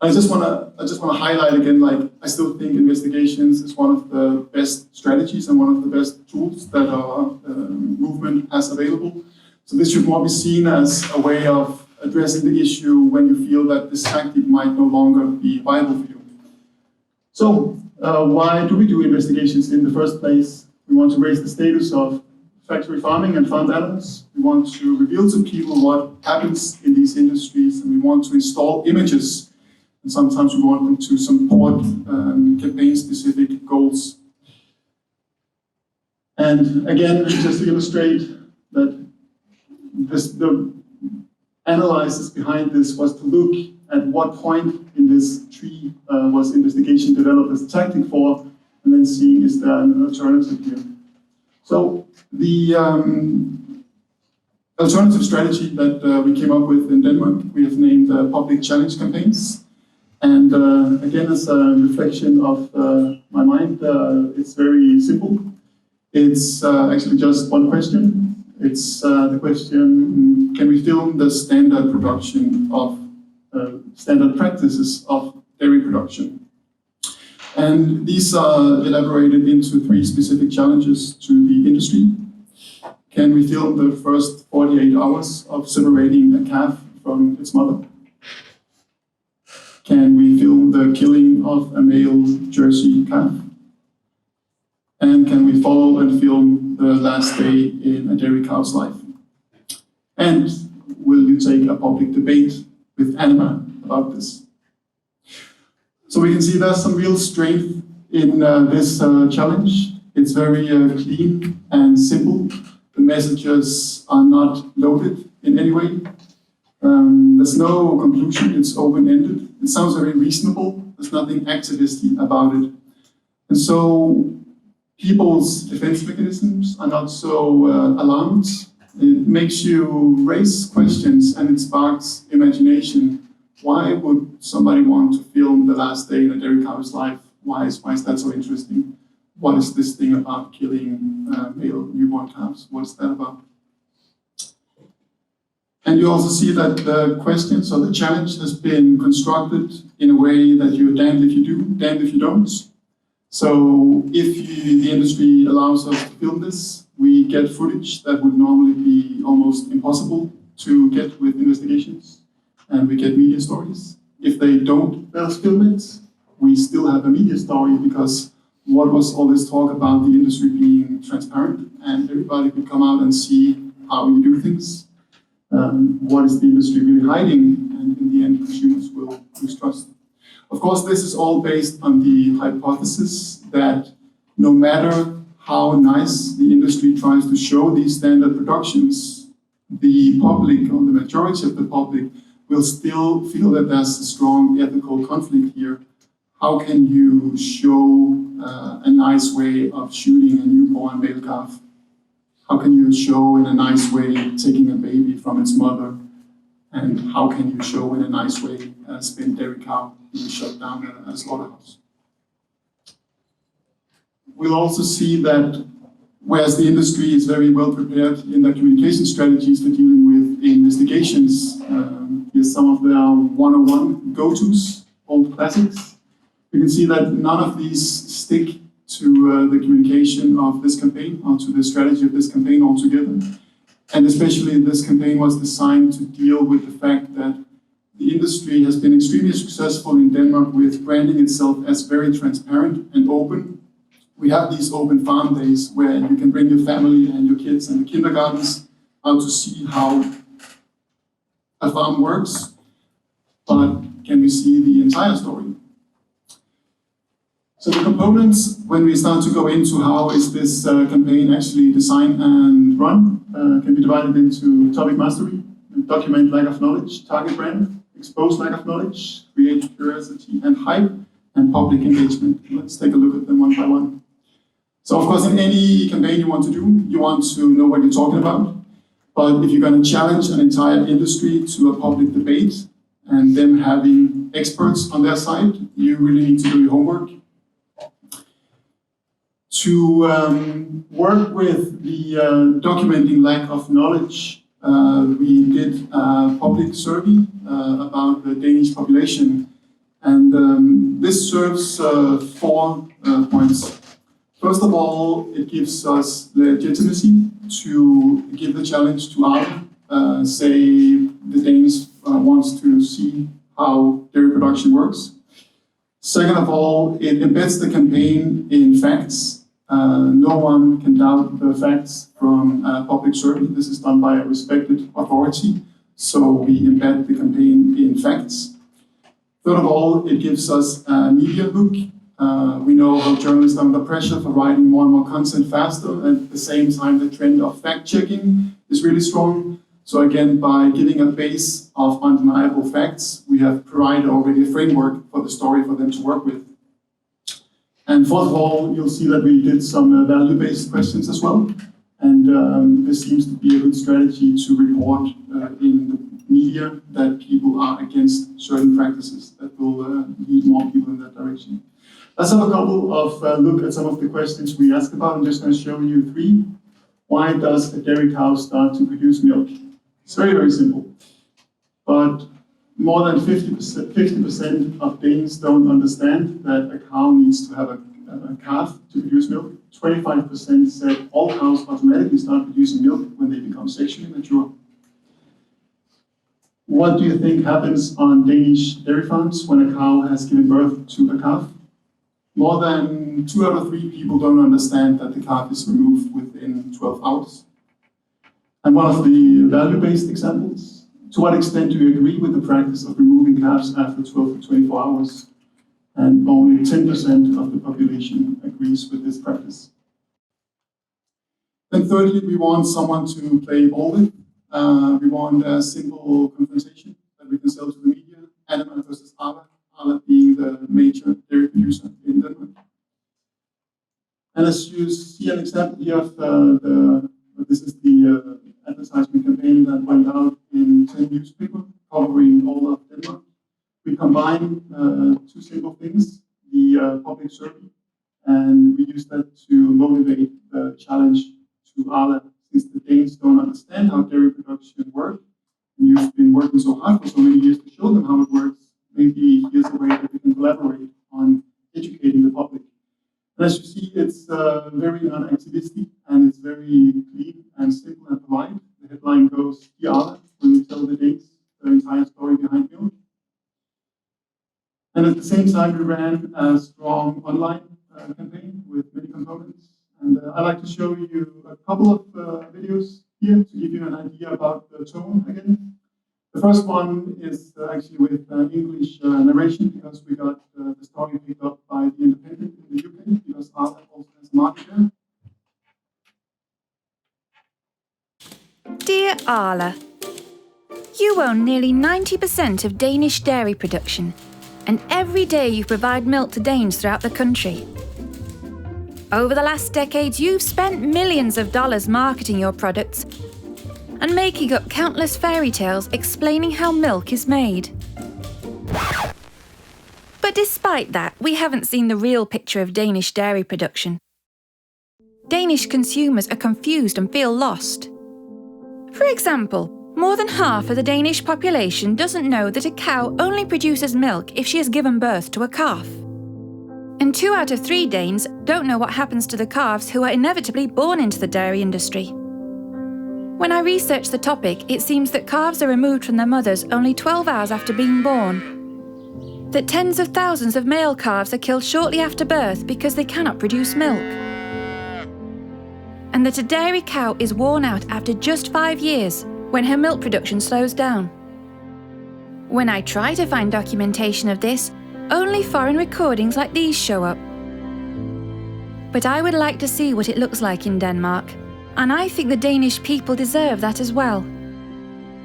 I just want to highlight again, like, I still think investigations is one of the best strategies and one of the best tools that our movement has available. So this should more be seen as a way of addressing the issue when you feel that this tactic might no longer be viable for you. So why do we do investigations in the first place? We want to raise the status of factory farming and farmed animals. We want to reveal to people what happens in these industries, and we want to install images. And sometimes we want them to support campaign-specific goals. And again, just to illustrate that the analysis behind this was to look at what point in this tree was investigation developed as a tactic for, and then seeing is there an alternative here. So the alternative strategy that we came up with in Denmark, we have named public challenge campaigns. And again, as a reflection of my mind, it's very simple. It's actually just one question. It's the question, can we film the standard production of standard practices of dairy production? And these are elaborated into 3 specific challenges to the industry. Can we film the first 48 hours of separating a calf from its mother? Can we film the killing of a male Jersey calf? And can we follow and film the last day in a dairy cow's life? And will you take a public debate with Anima about this? So we can see there's some real strength in this challenge. It's very clean and simple. The messages are not loaded in any way. There's no conclusion, it's open-ended. It sounds very reasonable. There's nothing activisty about it. And so people's defense mechanisms are not so alarmed. It makes you raise questions and it sparks imagination. Why would somebody want to film the last day in a dairy cow's life? Why is that so interesting? What is this thing about killing male newborn calves? What is that about? And you also see that the questions or the challenge has been constructed in a way that you're damned if you do, damned if you don't. So if the industry allows us to film this, we get footage that would normally be almost impossible to get with investigations, and we get media stories. If they don't let us film it, we still have a media story, because what was all this talk about the industry being transparent and everybody could come out and see how you do things? What is the industry really hiding? And in the end, consumers will lose trust. Of course, this is all based on the hypothesis that no matter how nice the industry tries to show these standard productions, the public, or the majority of the public, will still feel that there's a strong ethical conflict here. How can you show a nice way of shooting a newborn male calf? How can you show in a nice way taking a baby from its mother? And how can you show in a nice way a spent dairy cow being shot down at a slaughterhouse? We'll also see that whereas the industry is very well prepared in their communication strategies for dealing with investigations, here's some of their one-on-one go-tos, old classics. We can see that none of these stick to the communication of this campaign or to the strategy of this campaign altogether. And especially this campaign was designed to deal with the fact that the industry has been extremely successful in Denmark with branding itself as very transparent and open. We have these open farm days where you can bring your family and your kids and the kindergartens out to see how a farm works, but can we see the entire story? So the components, when we start to go into how is this campaign actually designed and run, can be divided into topic mastery, document lack of knowledge, target brand, expose lack of knowledge, create curiosity and hype, and public engagement. Let's take a look at them one by one. So of course, in any campaign you want to do, you want to know what you're talking about. But if you're going to challenge an entire industry to a public debate and them having experts on their side, you really need to do your homework. To work with the documenting lack of knowledge, we did a public survey about the Danish population. And this serves 4 points. First of all, it gives us legitimacy to give the challenge to Arla. Say the Danes wants to see how dairy production works. Second of all, it embeds the campaign in facts. No one can doubt the facts from a public survey. This is done by a respected authority, so we embed the campaign in facts. Third of all, it gives us a media hook. We know how journalists are under pressure for writing more and more content faster, and at the same time the trend of fact-checking is really strong. So again, by giving a base of undeniable facts, we have provided already a framework for the story for them to work with. And fourth of all, you'll see that we did some value-based questions as well. And this seems to be a good strategy to report in the media that people are against certain practices that will lead more people in that direction. Let's have a couple of look at some of the questions we asked about. I'm just going to show you 3. Why does a dairy cow start to produce milk? It's very, very simple. But more than 50% of Danes don't understand that a cow needs to have a calf to produce milk. 25% said all cows automatically start producing milk when they become sexually mature. What do you think happens on Danish dairy farms when a cow has given birth to a calf? More than 2 out of 3 people don't understand that the calf is removed within 12 hours. And one of the value-based examples, to what extent do you agree with the practice of removing calves after 12 to 24 hours? And only 10% of the population agrees with this practice. Then thirdly, we want someone to play ball with. We want a simple confrontation that we can sell to the media. Anima versus Arla, Arla being the major dairy producer in Denmark. And as you see an example here of this is the advertisement campaign that went out in 10 newspapers covering all of Denmark. We combine 2 simple things, the public survey, and we use that to motivate the challenge to Arla, since the Danes don't understand how dairy production works. And you've been working so hard for so many years to show them how it works. Maybe here's a way that we can collaborate on educating the public. And as you see, it's very non-activistic and it's very clean and simple and polite. The headline goes, "Dear Arla, when we tell the Danes the entire story behind milk." And at the same time, we ran a strong online campaign with many components. And I'd like to show you a couple of videos here to give you an idea about the tone again. The first one is actually with English narration, because we got the story picked up by The Independent in the UK, because Arla also has a market there. Dear Arla, You own nearly 90% of Danish dairy production, and every day you provide milk to Danes throughout the country. Over the last decades, you've spent millions of dollars marketing your products and making up countless fairy tales explaining how milk is made. But despite that, we haven't seen the real picture of Danish dairy production. Danish consumers are confused and feel lost. For example, more than half of the Danish population doesn't know that a cow only produces milk if she has given birth to a calf. And 2 out of 3 Danes don't know what happens to the calves who are inevitably born into the dairy industry. When I researched the topic, it seems that calves are removed from their mothers only 12 hours after being born. That tens of thousands of male calves are killed shortly after birth because they cannot produce milk. And that a dairy cow is worn out after just 5 years when her milk production slows down. When I try to find documentation of this, only foreign recordings like these show up. But I would like to see what it looks like in Denmark, and I think the Danish people deserve that as well.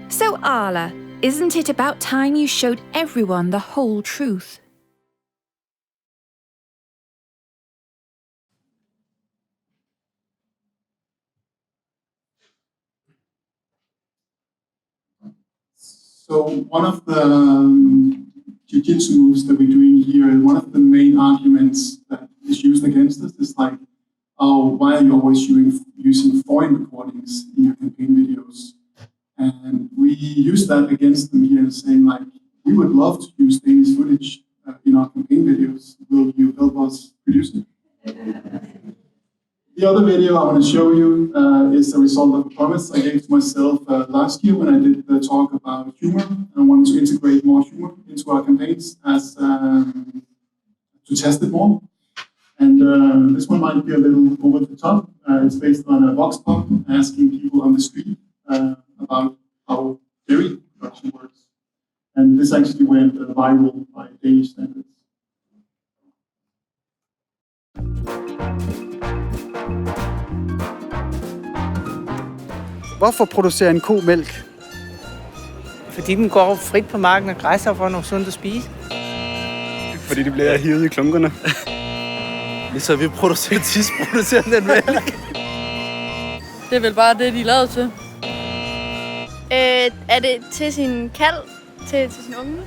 So Arla, isn't it about time you showed everyone the whole truth? So one of the jiu-jitsu moves that we're doing here, and one of the main arguments that is used against us is like, oh, why are you always using foreign recordings in your campaign videos? And we use that against them here, saying like, we would love to use Danish footage in our campaign videos. Will you help us produce it? The other video I want to show you is the result of a promise I gave to myself last year when I did the talk about humor. I wanted to integrate more humor into our campaigns as to test it more. And this one might be a little over the top. It's based on a vox pop asking people on the street about how dairy production works. And this actually went viral by Danish standards. Hvorfor producerer en ko mælk? Fordi den går frit på marken og græsser for noget sundt at spise. Fordi de bliver hivet i klunkerne. Så vi producerer den mælk. Det er vel bare det, de er lavet til. Er det til sin kalv? Til sin unge?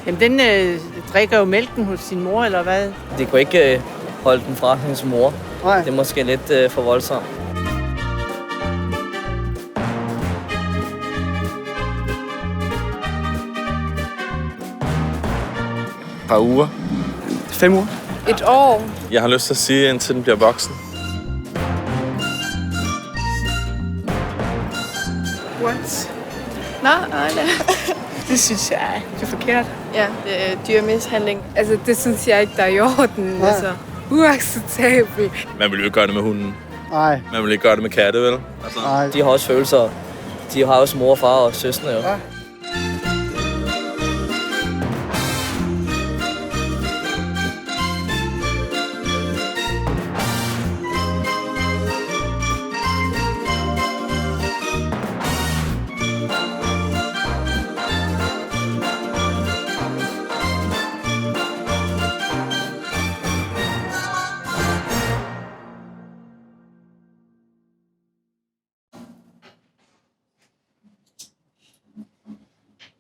Jamen, den drikker jo mælken hos sin mor, eller hvad? De kunne ikke holde den fra hendes mor. Nej. Det er måske lidt for voldsomt. Et par uger. 5 uger. Et år. Jeg har lyst til at sige, indtil den bliver voksen. What? Nej. Det synes jeg er forkert. Ja, det er dyremishandling. Altså, det synes jeg ikke, der er i orden. Ja. Altså, uacceptabelt. Man vil jo ikke gøre det med hunden. Nej. Man vil ikke gøre det med katte, vel? Altså. Nej. De har også følelser. De har også mor, far og søstre jo. Ja.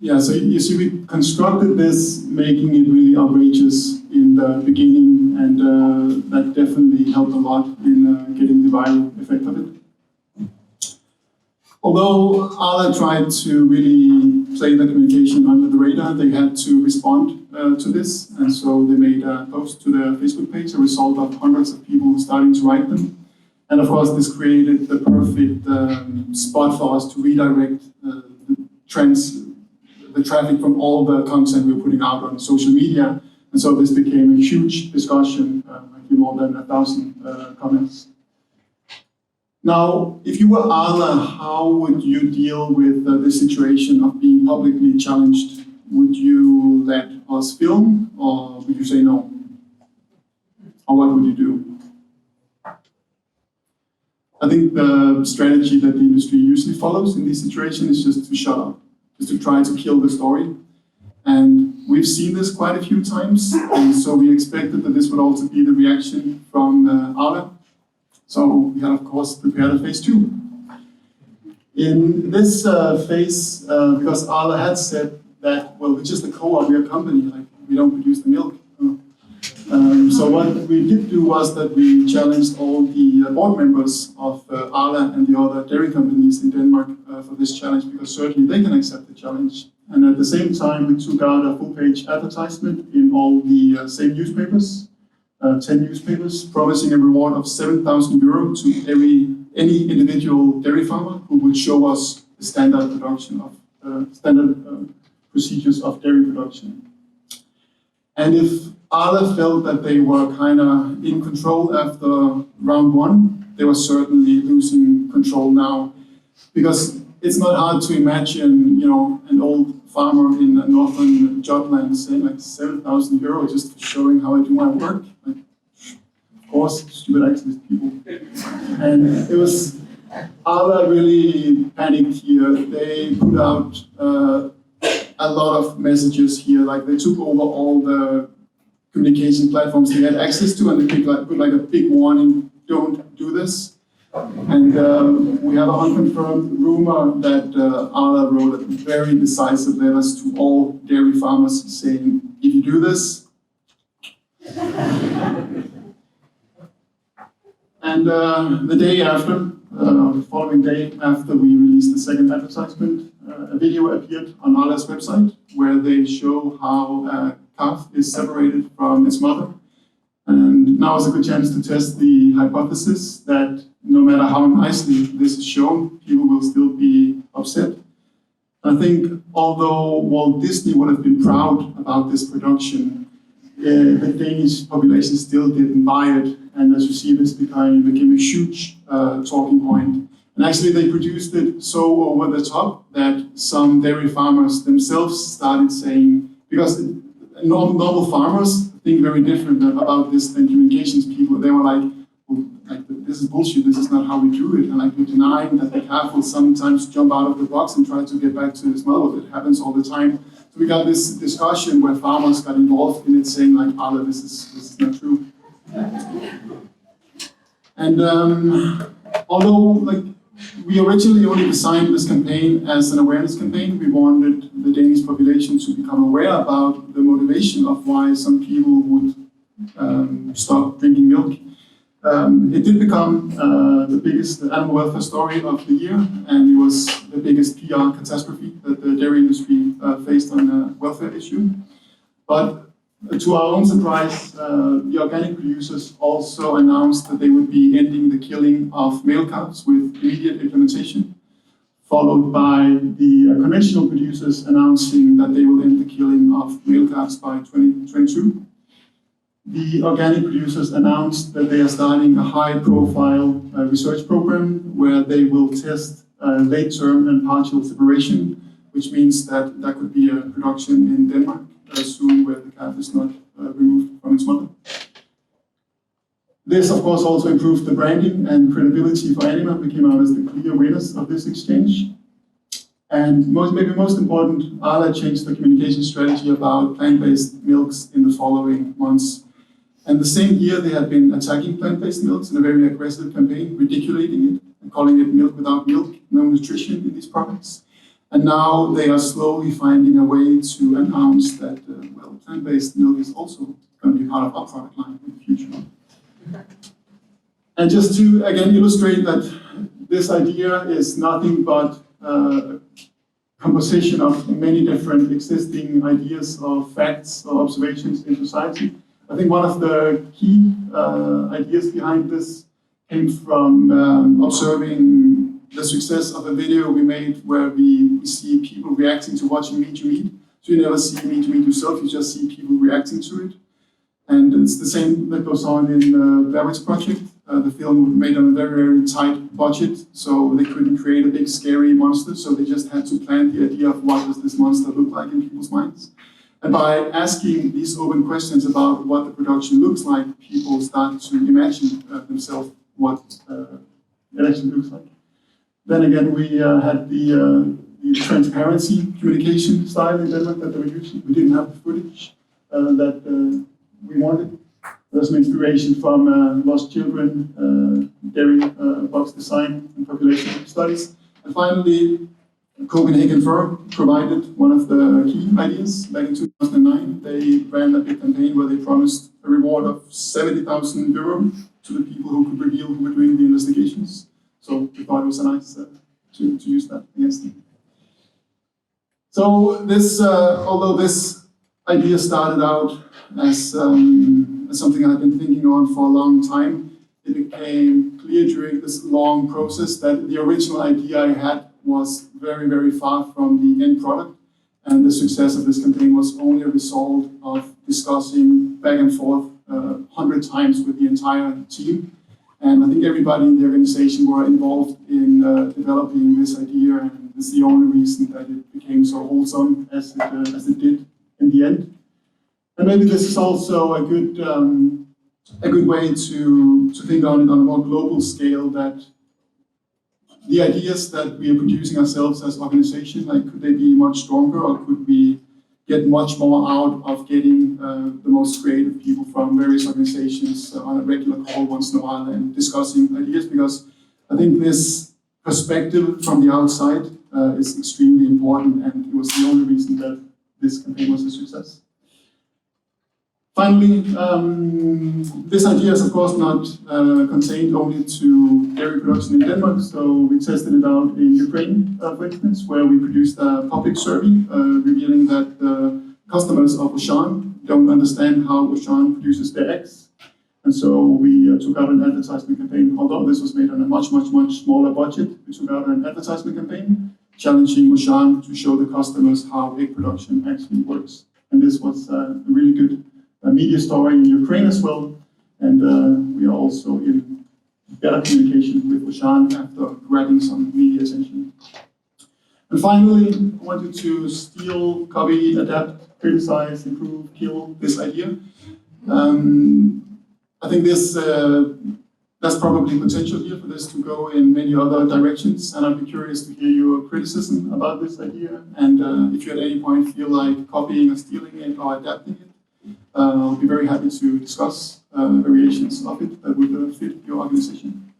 Yeah, so you see, we constructed this, making it really outrageous in the beginning, and that definitely helped a lot in getting the viral effect of it. Although Arla tried to really play the communication under the radar, they had to respond to this, and so they made a post to their Facebook page, a result of hundreds of people starting to write them. And of course, this created the perfect spot for us to redirect the traffic from all the content we were putting out on social media. And so this became a huge discussion, actually more than 1,000 comments. Now, if you were Arla, how would you deal with the situation of being publicly challenged would you let us film, or would you say no? Or what would you do? I think the strategy that the industry usually follows in these situations is just to shut up, just to try to kill the story. And we've seen this quite a few times, and so we expected that this would also be the reaction from Arla. So we had, of course, prepared a phase 2. In this phase, because Arla had said that, well, we're just a co-op, we're a company, like we don't produce the milk. So what we did do was that we challenged all the board members of Arla and the other dairy companies in Denmark for this challenge, because certainly they can accept the challenge. And at the same time, we took out a full-page advertisement in all the same newspapers, 10 newspapers, promising a reward of 7,000 euro to any individual dairy farmer who would show us the standard production of procedures of dairy production. And if Arla felt that they were kind of in control after round 1, they were certainly losing control now, because it's not hard to imagine, an old farmer in northern Jutland saying like 7,000 euro just for showing how I do my work. Like, of course, stupid activist people. And it was, Arla really panicked here. They put out a lot of messages here, like they took over all the communication platforms they had access to, and they put like a big warning, don't do this. And we have an unconfirmed rumor that Arla wrote very decisive letters to all dairy farmers saying, if you do this. And the day after, the following day after we released the second advertisement, a video appeared on Arla's website where they show how a calf is separated from its mother. And now is a good chance to test the hypothesis that no matter how nicely this is shown, people will still be upset. I think although Walt Disney would have been proud about this production, the Danish population still didn't buy it. And as you see, this became a huge talking point. And actually they produced it so over the top that some dairy farmers themselves started saying, because normal farmers think very different about this than communications people. They were like, well, this is bullshit, this is not how we do it. And like, we're denying that the calf will sometimes jump out of the box and try to get back to his mother. It happens all the time. So we got this discussion where farmers got involved in it, saying like, Arla, this is not true. And although we originally only designed this campaign as an awareness campaign, we wanted the Danish population to become aware about the motivation of why some people would stop drinking milk. It did become the biggest animal welfare story of the year, and it was the biggest PR catastrophe that the dairy industry faced on a welfare issue. But to our own surprise, the organic producers also announced that they would be ending the killing of male calves with immediate implementation, followed by the conventional producers announcing that they will end the killing of male calves by 2022. The organic producers announced that they are starting a high-profile research program where they will test late-term and partial separation, which means that there could be a production in Denmark soon where the calf is not removed from its mother. This, of course, also improved the branding and credibility for Anima. We came out as the clear winners of this exchange. And maybe most important, Arla changed the communication strategy about plant-based milks in the following months. And the same year, they had been attacking plant-based milks in a very aggressive campaign, ridiculating it and calling it milk without milk, no nutrition in these products. And now they are slowly finding a way to announce that, plant-based milk is also going to be part of our product line in the future. And just to, again, illustrate that this idea is nothing but a composition of many different existing ideas or facts or observations in society. I think one of the key ideas behind this came from observing the success of a video we made where we see people reacting to watching Meet You Meet. So you never see Meet You Meet yourself, you just see people reacting to it. And it's the same that goes on in the Beverage Project. The film was made on a very, very tight budget, so they couldn't create a big scary monster, so they just had to plant the idea of what does this monster look like in people's minds. And by asking these open questions about what the production looks like, people start to imagine themselves what it actually looks like. Then again, we had the transparency communication style in Denmark that they were using. We didn't have the footage that we wanted. There's some inspiration from Lost Children, dairy box design and population studies. And finally, Copenhagen Fur provided one of the key ideas. Back in 2009, they ran a big campaign where they promised a reward of 70,000 euro to the people who could reveal who were doing the investigations. So we thought it was nice to use that against them. So this, although this idea started out as something I've been thinking on for a long time, it became clear during this long process that the original idea I had was very, very far from the end product. And the success of this campaign was only a result of discussing back and forth 100 times with the entire team. And I think everybody in the organization were involved in developing this idea, and it's the only reason that it became so wholesome as it did in the end. And maybe this is also a good way to think on it on a more global scale, that the ideas that we are producing ourselves as organization, like, could they be much stronger, or could we get much more out of getting the most creative people from various organizations on a regular call once in a while and discussing ideas? Because I think this perspective from the outside is extremely important, and it was the only reason that this campaign was a success. Finally, this idea is of course not contained only to dairy production in Denmark, so we tested it out in Ukraine, for instance, where we produced a public survey revealing that the customers of Auchan don't understand how Auchan produces their eggs. And so we took out an advertisement campaign, although this was made on a much, much, much smaller budget. We took out an advertisement campaign challenging Auchan to show the customers how egg production actually works. And this was a really good media story in Ukraine as well, and we are also in better communication with Auchan after grabbing some media attention. And finally, I wanted to steal, copy, adapt, criticize, improve, kill this idea. I think there's probably potential here for this to go in many other directions, and I'd be curious to hear your criticism about this idea, and if you at any point feel like copying or stealing it or adapting it, I'll be very happy to discuss variations of it that would fit your organization.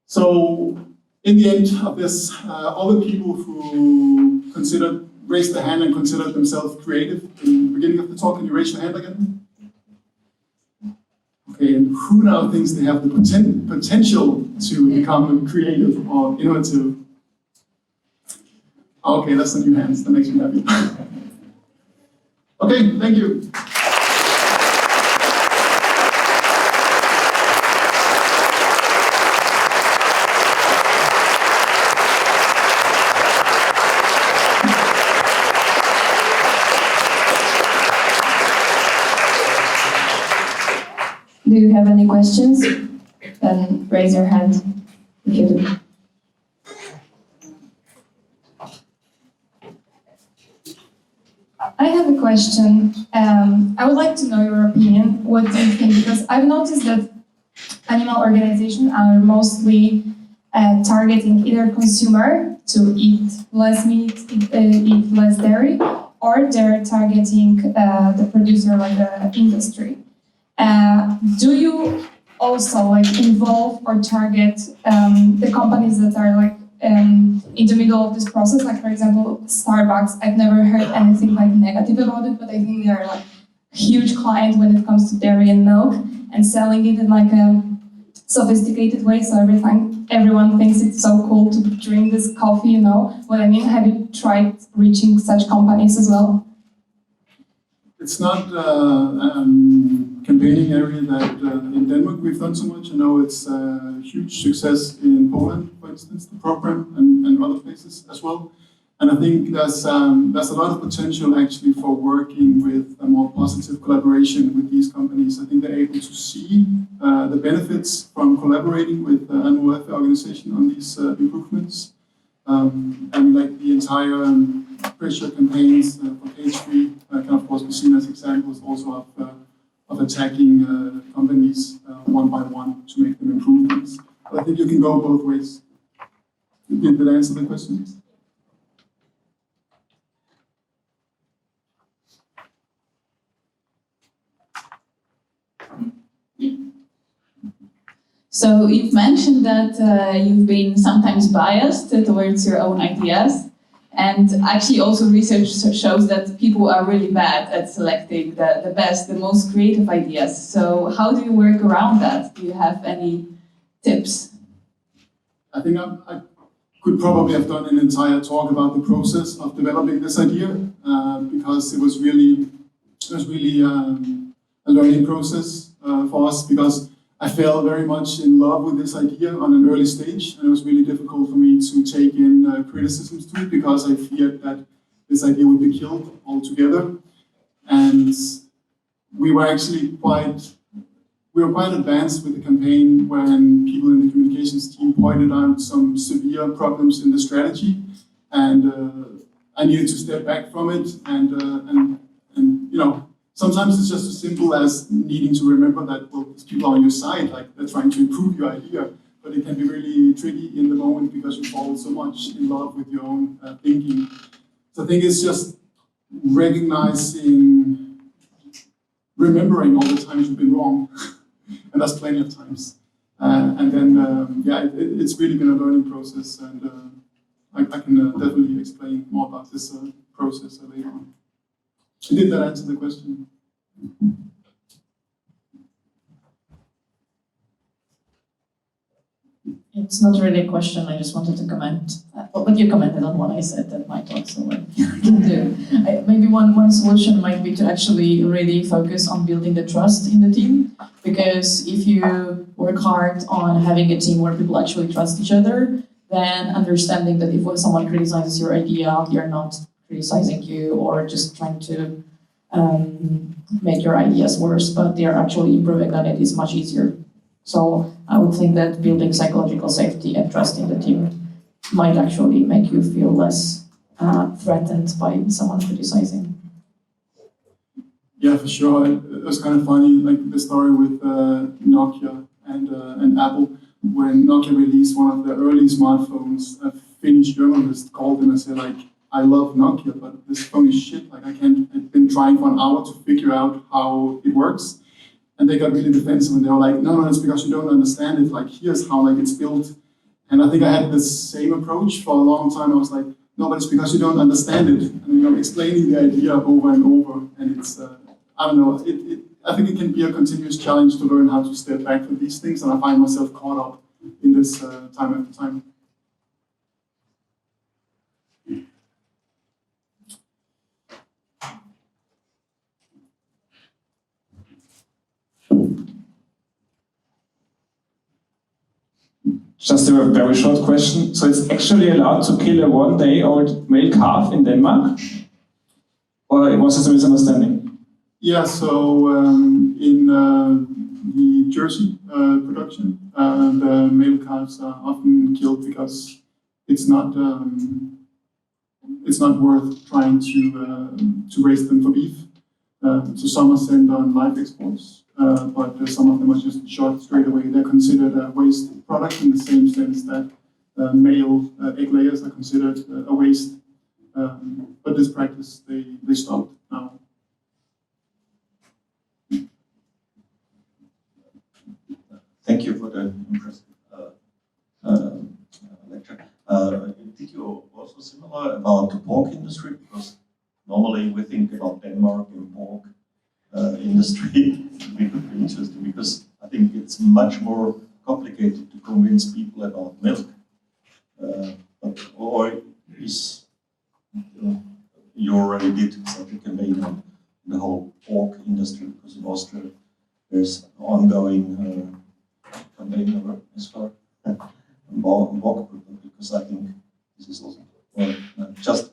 So, in the end of this, all the people who raised their hand and considered themselves creative in the beginning of the talk, can you raise your hand again? Okay, and who now thinks they have the potential to become creative or innovative? Okay, that's the new hands, that makes me happy. Okay, thank you. Do you have any questions? Then raise your hand if you do. I have a question. I would like to know your opinion. What do you think? Because I've noticed that animal organizations are mostly targeting either consumer to eat less meat, eat less dairy, or they're targeting the producer, like the industry. Do you also involve or target the companies that are in the middle of this process? Like, for example, Starbucks. I've never heard anything negative about it, but I think they are a huge client when it comes to dairy and milk, and selling it in a sophisticated way, so everyone thinks it's so cool to drink this coffee, you know what I mean? Have you tried reaching such companies as well? It's not campaigning area that in Denmark we've done so much. I know it's a huge success in Poland, for instance, the program, and other places as well. And I think there's a lot of potential actually for working with a more positive collaboration with these companies. I think they're able to see the benefits from collaborating with the animal welfare organization on these improvements. And like the entire pressure campaigns for cage-free can of course be seen as examples also of attacking companies one by one to make them improvements. But I think you can go both ways. Did that answer the question? So you've mentioned that you've been sometimes biased towards your own ideas, and actually also research shows that people are really bad at selecting the best, the most creative ideas. So how do you work around that? Do you have any tips? I think I could probably have done an entire talk about the process of developing this idea because it was really a learning process for us, because I fell very much in love with this idea on an early stage, and it was really difficult for me to take in criticisms to it because I feared that this idea would be killed altogether. And we were actually quite advanced with the campaign when people in the communications team pointed out some severe problems in the strategy, and I needed to step back from it. And you know, sometimes it's just as simple as needing to remember that, well, these people are on your side, like they're trying to improve your idea, but it can be really tricky in the moment because you fall so much in love with your own thinking. So I think it's just remembering all the times you've been wrong, and that's plenty of times. And then, it's really been a learning process, and I can definitely explain more about this process later on. Did that answer the question? It's not really a question, I just wanted to comment. But you commented on what I said that might also what I can do. Maybe one solution might be to actually really focus on building the trust in the team. Because if you work hard on having a team where people actually trust each other, then understanding that if someone criticizes your idea, they're not criticizing you or just trying to make your ideas worse, but they're actually improving on it is much easier. So I would think that building psychological safety and trust in the team might actually make you feel less threatened by someone criticizing. Yeah, for sure. It was kind of funny, like the story with Nokia and Apple. When Nokia released one of the early smartphones, a Finnish journalist called them and said, like, I love Nokia, but this phone is shit. Like, I've been trying for an hour to figure out how it works. And they got really defensive, and they were like, no, it's because you don't understand it. Like, here's how it's built. And I think I had the same approach for a long time. I was like, no, but it's because you don't understand it. And explaining the idea over and over. And it's, I don't know, I think it can be a continuous challenge to learn how to step back from these things. And I find myself caught up in this time after time. Just a very short question. So it's actually allowed to kill a one-day-old male calf in Denmark? Or was it a misunderstanding? Yeah, so in the Jersey production, the male calves are often killed because it's not worth trying to raise them for beef. So some are sent on live exports, but some of them are just shot straight away. They're considered a waste product in the same sense that male egg layers are considered a waste. But this practice, they stopped now. Thank you for the impressive lecture. Did you also similar about the pork industry? Because normally we think about Denmark and pork industry. It would be interesting because I think it's much more complicated to convince people about milk. Or is you already did such a campaign on the whole pork industry, because in Austria there's an ongoing campaign as far pork, because I think this is also or just.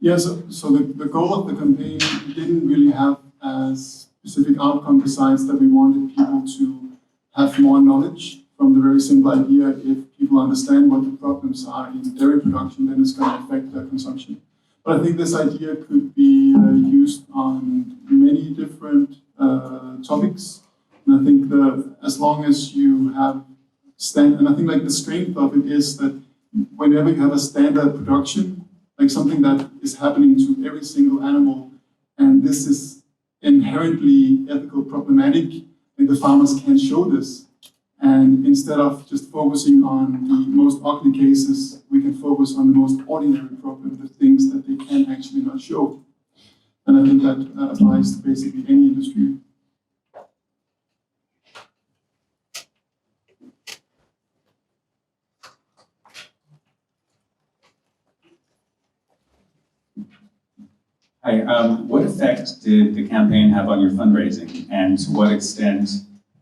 Yeah, so the goal of the campaign didn't really have a specific outcome besides that we wanted people to have more knowledge from the very simple idea if people understand what the problems are in dairy production, then it's going to affect their consumption. But I think this idea could be used on many different topics. And I think as long as you have and I think like the strength of it is that whenever you have a standard production, like something that is happening to every single animal, and this is inherently ethical problematic, like the farmers can't show this. And instead of just focusing on the most ugly cases, we can focus on the most ordinary problems, the things that they can actually not show. And I think that applies to basically any industry. Hi, what effect did the campaign have on your fundraising, and to what extent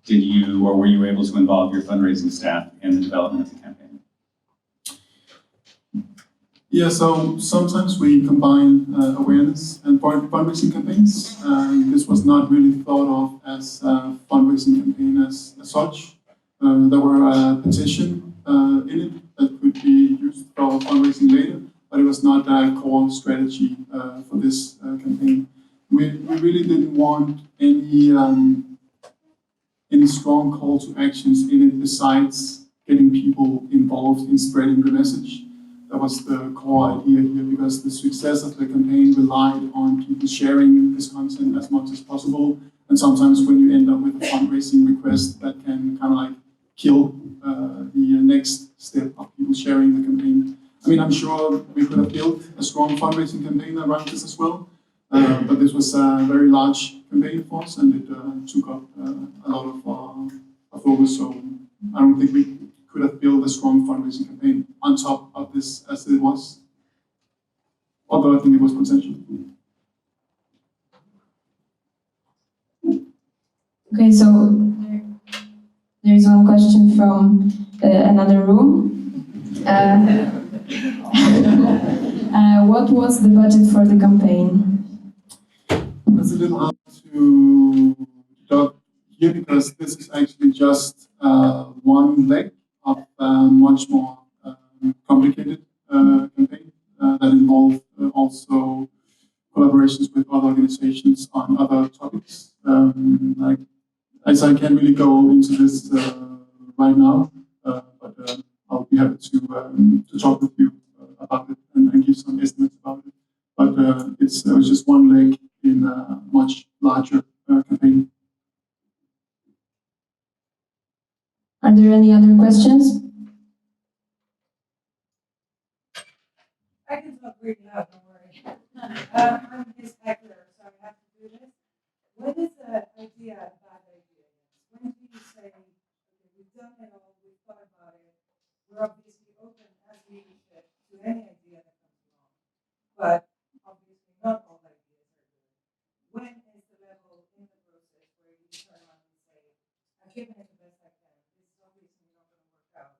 did you or were you able to involve your fundraising staff in the development of the campaign? Yeah, so sometimes we combine awareness and fundraising campaigns. This was not really thought of as a fundraising campaign as such. There were a petition in it that could be used for fundraising later, but it was not a core strategy for this campaign. We really didn't want any strong call to actions in it besides getting people involved in spreading the message. That was the core idea here, because the success of the campaign relied on people sharing this content as much as possible. And sometimes when you end up with a fundraising request, that can kind of like kill the next step of people sharing the campaign. I mean, I'm sure we could have built a strong fundraising campaign around this as well, but this was a very large campaign for us, and it took up a lot of our focus. So I don't think we could have built a strong fundraising campaign on top of this as it was, although I think it was potential. Okay, so there is one question from another room. What was the budget for the campaign? That's a little hard to talk here because this is actually just one leg of a much more complicated campaign that involved also collaborations with other organizations on other topics. As I can't really go into this right now, but I'll be happy to talk with you about it and give some estimates about it. But it was just one leg in a much larger campaign. Are there any other questions? I can talk really loud, don't worry. I'm his heckler, so I have to do this. When is the idea a bad idea? When do you say, okay, we've done it all, we've thought about it, we're obviously open as leadership to any idea that comes along, but obviously not all ideas are good. When is the level in the process where you turn around and say, I've given it the best I can, this is obviously not going to work out,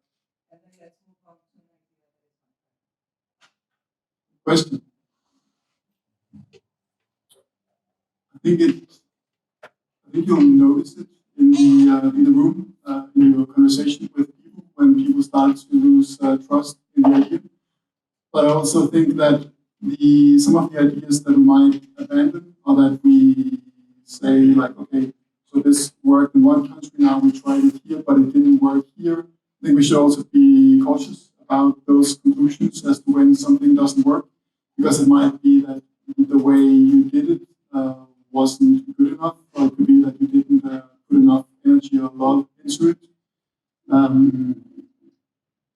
and then let's move on to an idea that is my friend? Question. I think you'll notice it in the room, in your conversation with people, when people start to lose trust in the idea. But I also think that some of the ideas that we might abandon, or that we say like, okay, so this worked in one country, now we tried it here, but it didn't work here. I think we should also be cautious about those conclusions as to when something doesn't work, because it might be that the way you did it wasn't good enough, or it could be that you didn't put enough energy or love into it.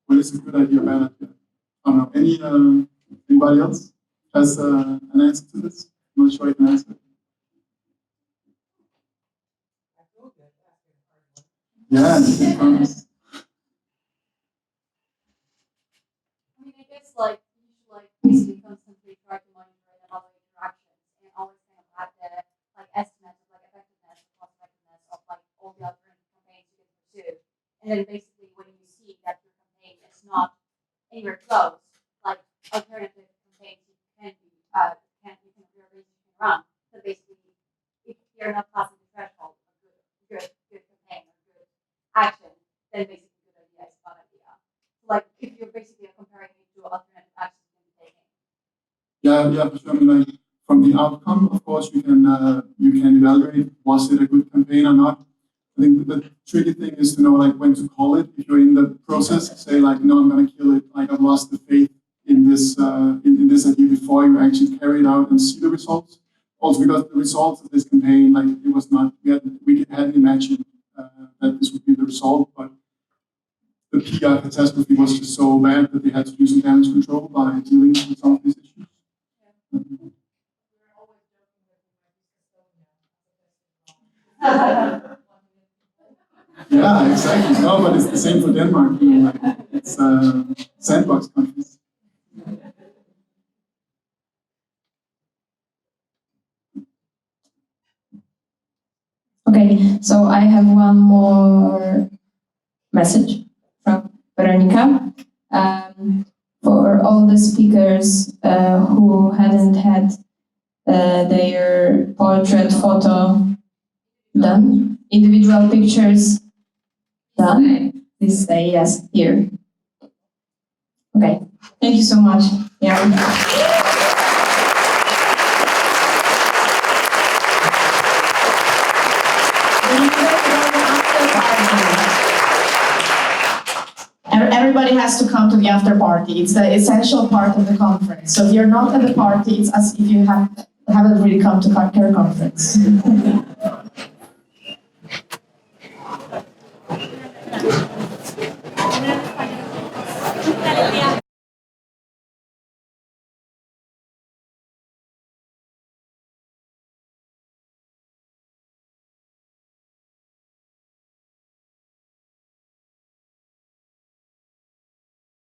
What is a good idea, bad idea? I don't know. Anybody else has an answer to this? I'm not sure I can answer it. Yeah, it comes. I mean, I guess like you should like basically constantly try to monitor and evaluate interactions and always kind of have the like estimates of like effectiveness or cost effectiveness of like all the other campaigns you can pursue. And then basically when you see that your campaign is not anywhere close Yeah, for sure. I mean, like, from the outcome, of course, you can evaluate, was it a good campaign or not. I think the tricky thing is to know like when to call it. If you're in the process, say like, no, I'm gonna kill it. Like I've lost the faith in this idea before you actually carry it out and see the results. Also because the results of this campaign, like it was not, we hadn't imagined that this would be the result, but the PR catastrophe was just so bad that they had to do some damage control by dealing with some of these issues. Yeah, exactly. No, but it's the same for Denmark. You know, like, it's sandbox countries. Okay, so I have one more message from Veronica. For all the speakers who hadn't had their portrait photo done, individual pictures done, please say yes here. Okay, thank you so much. Yeah. Everybody has to come to the after party. It's the essential part of the conference. So if you're not at the party, it's as if you haven't really come to Care Conference.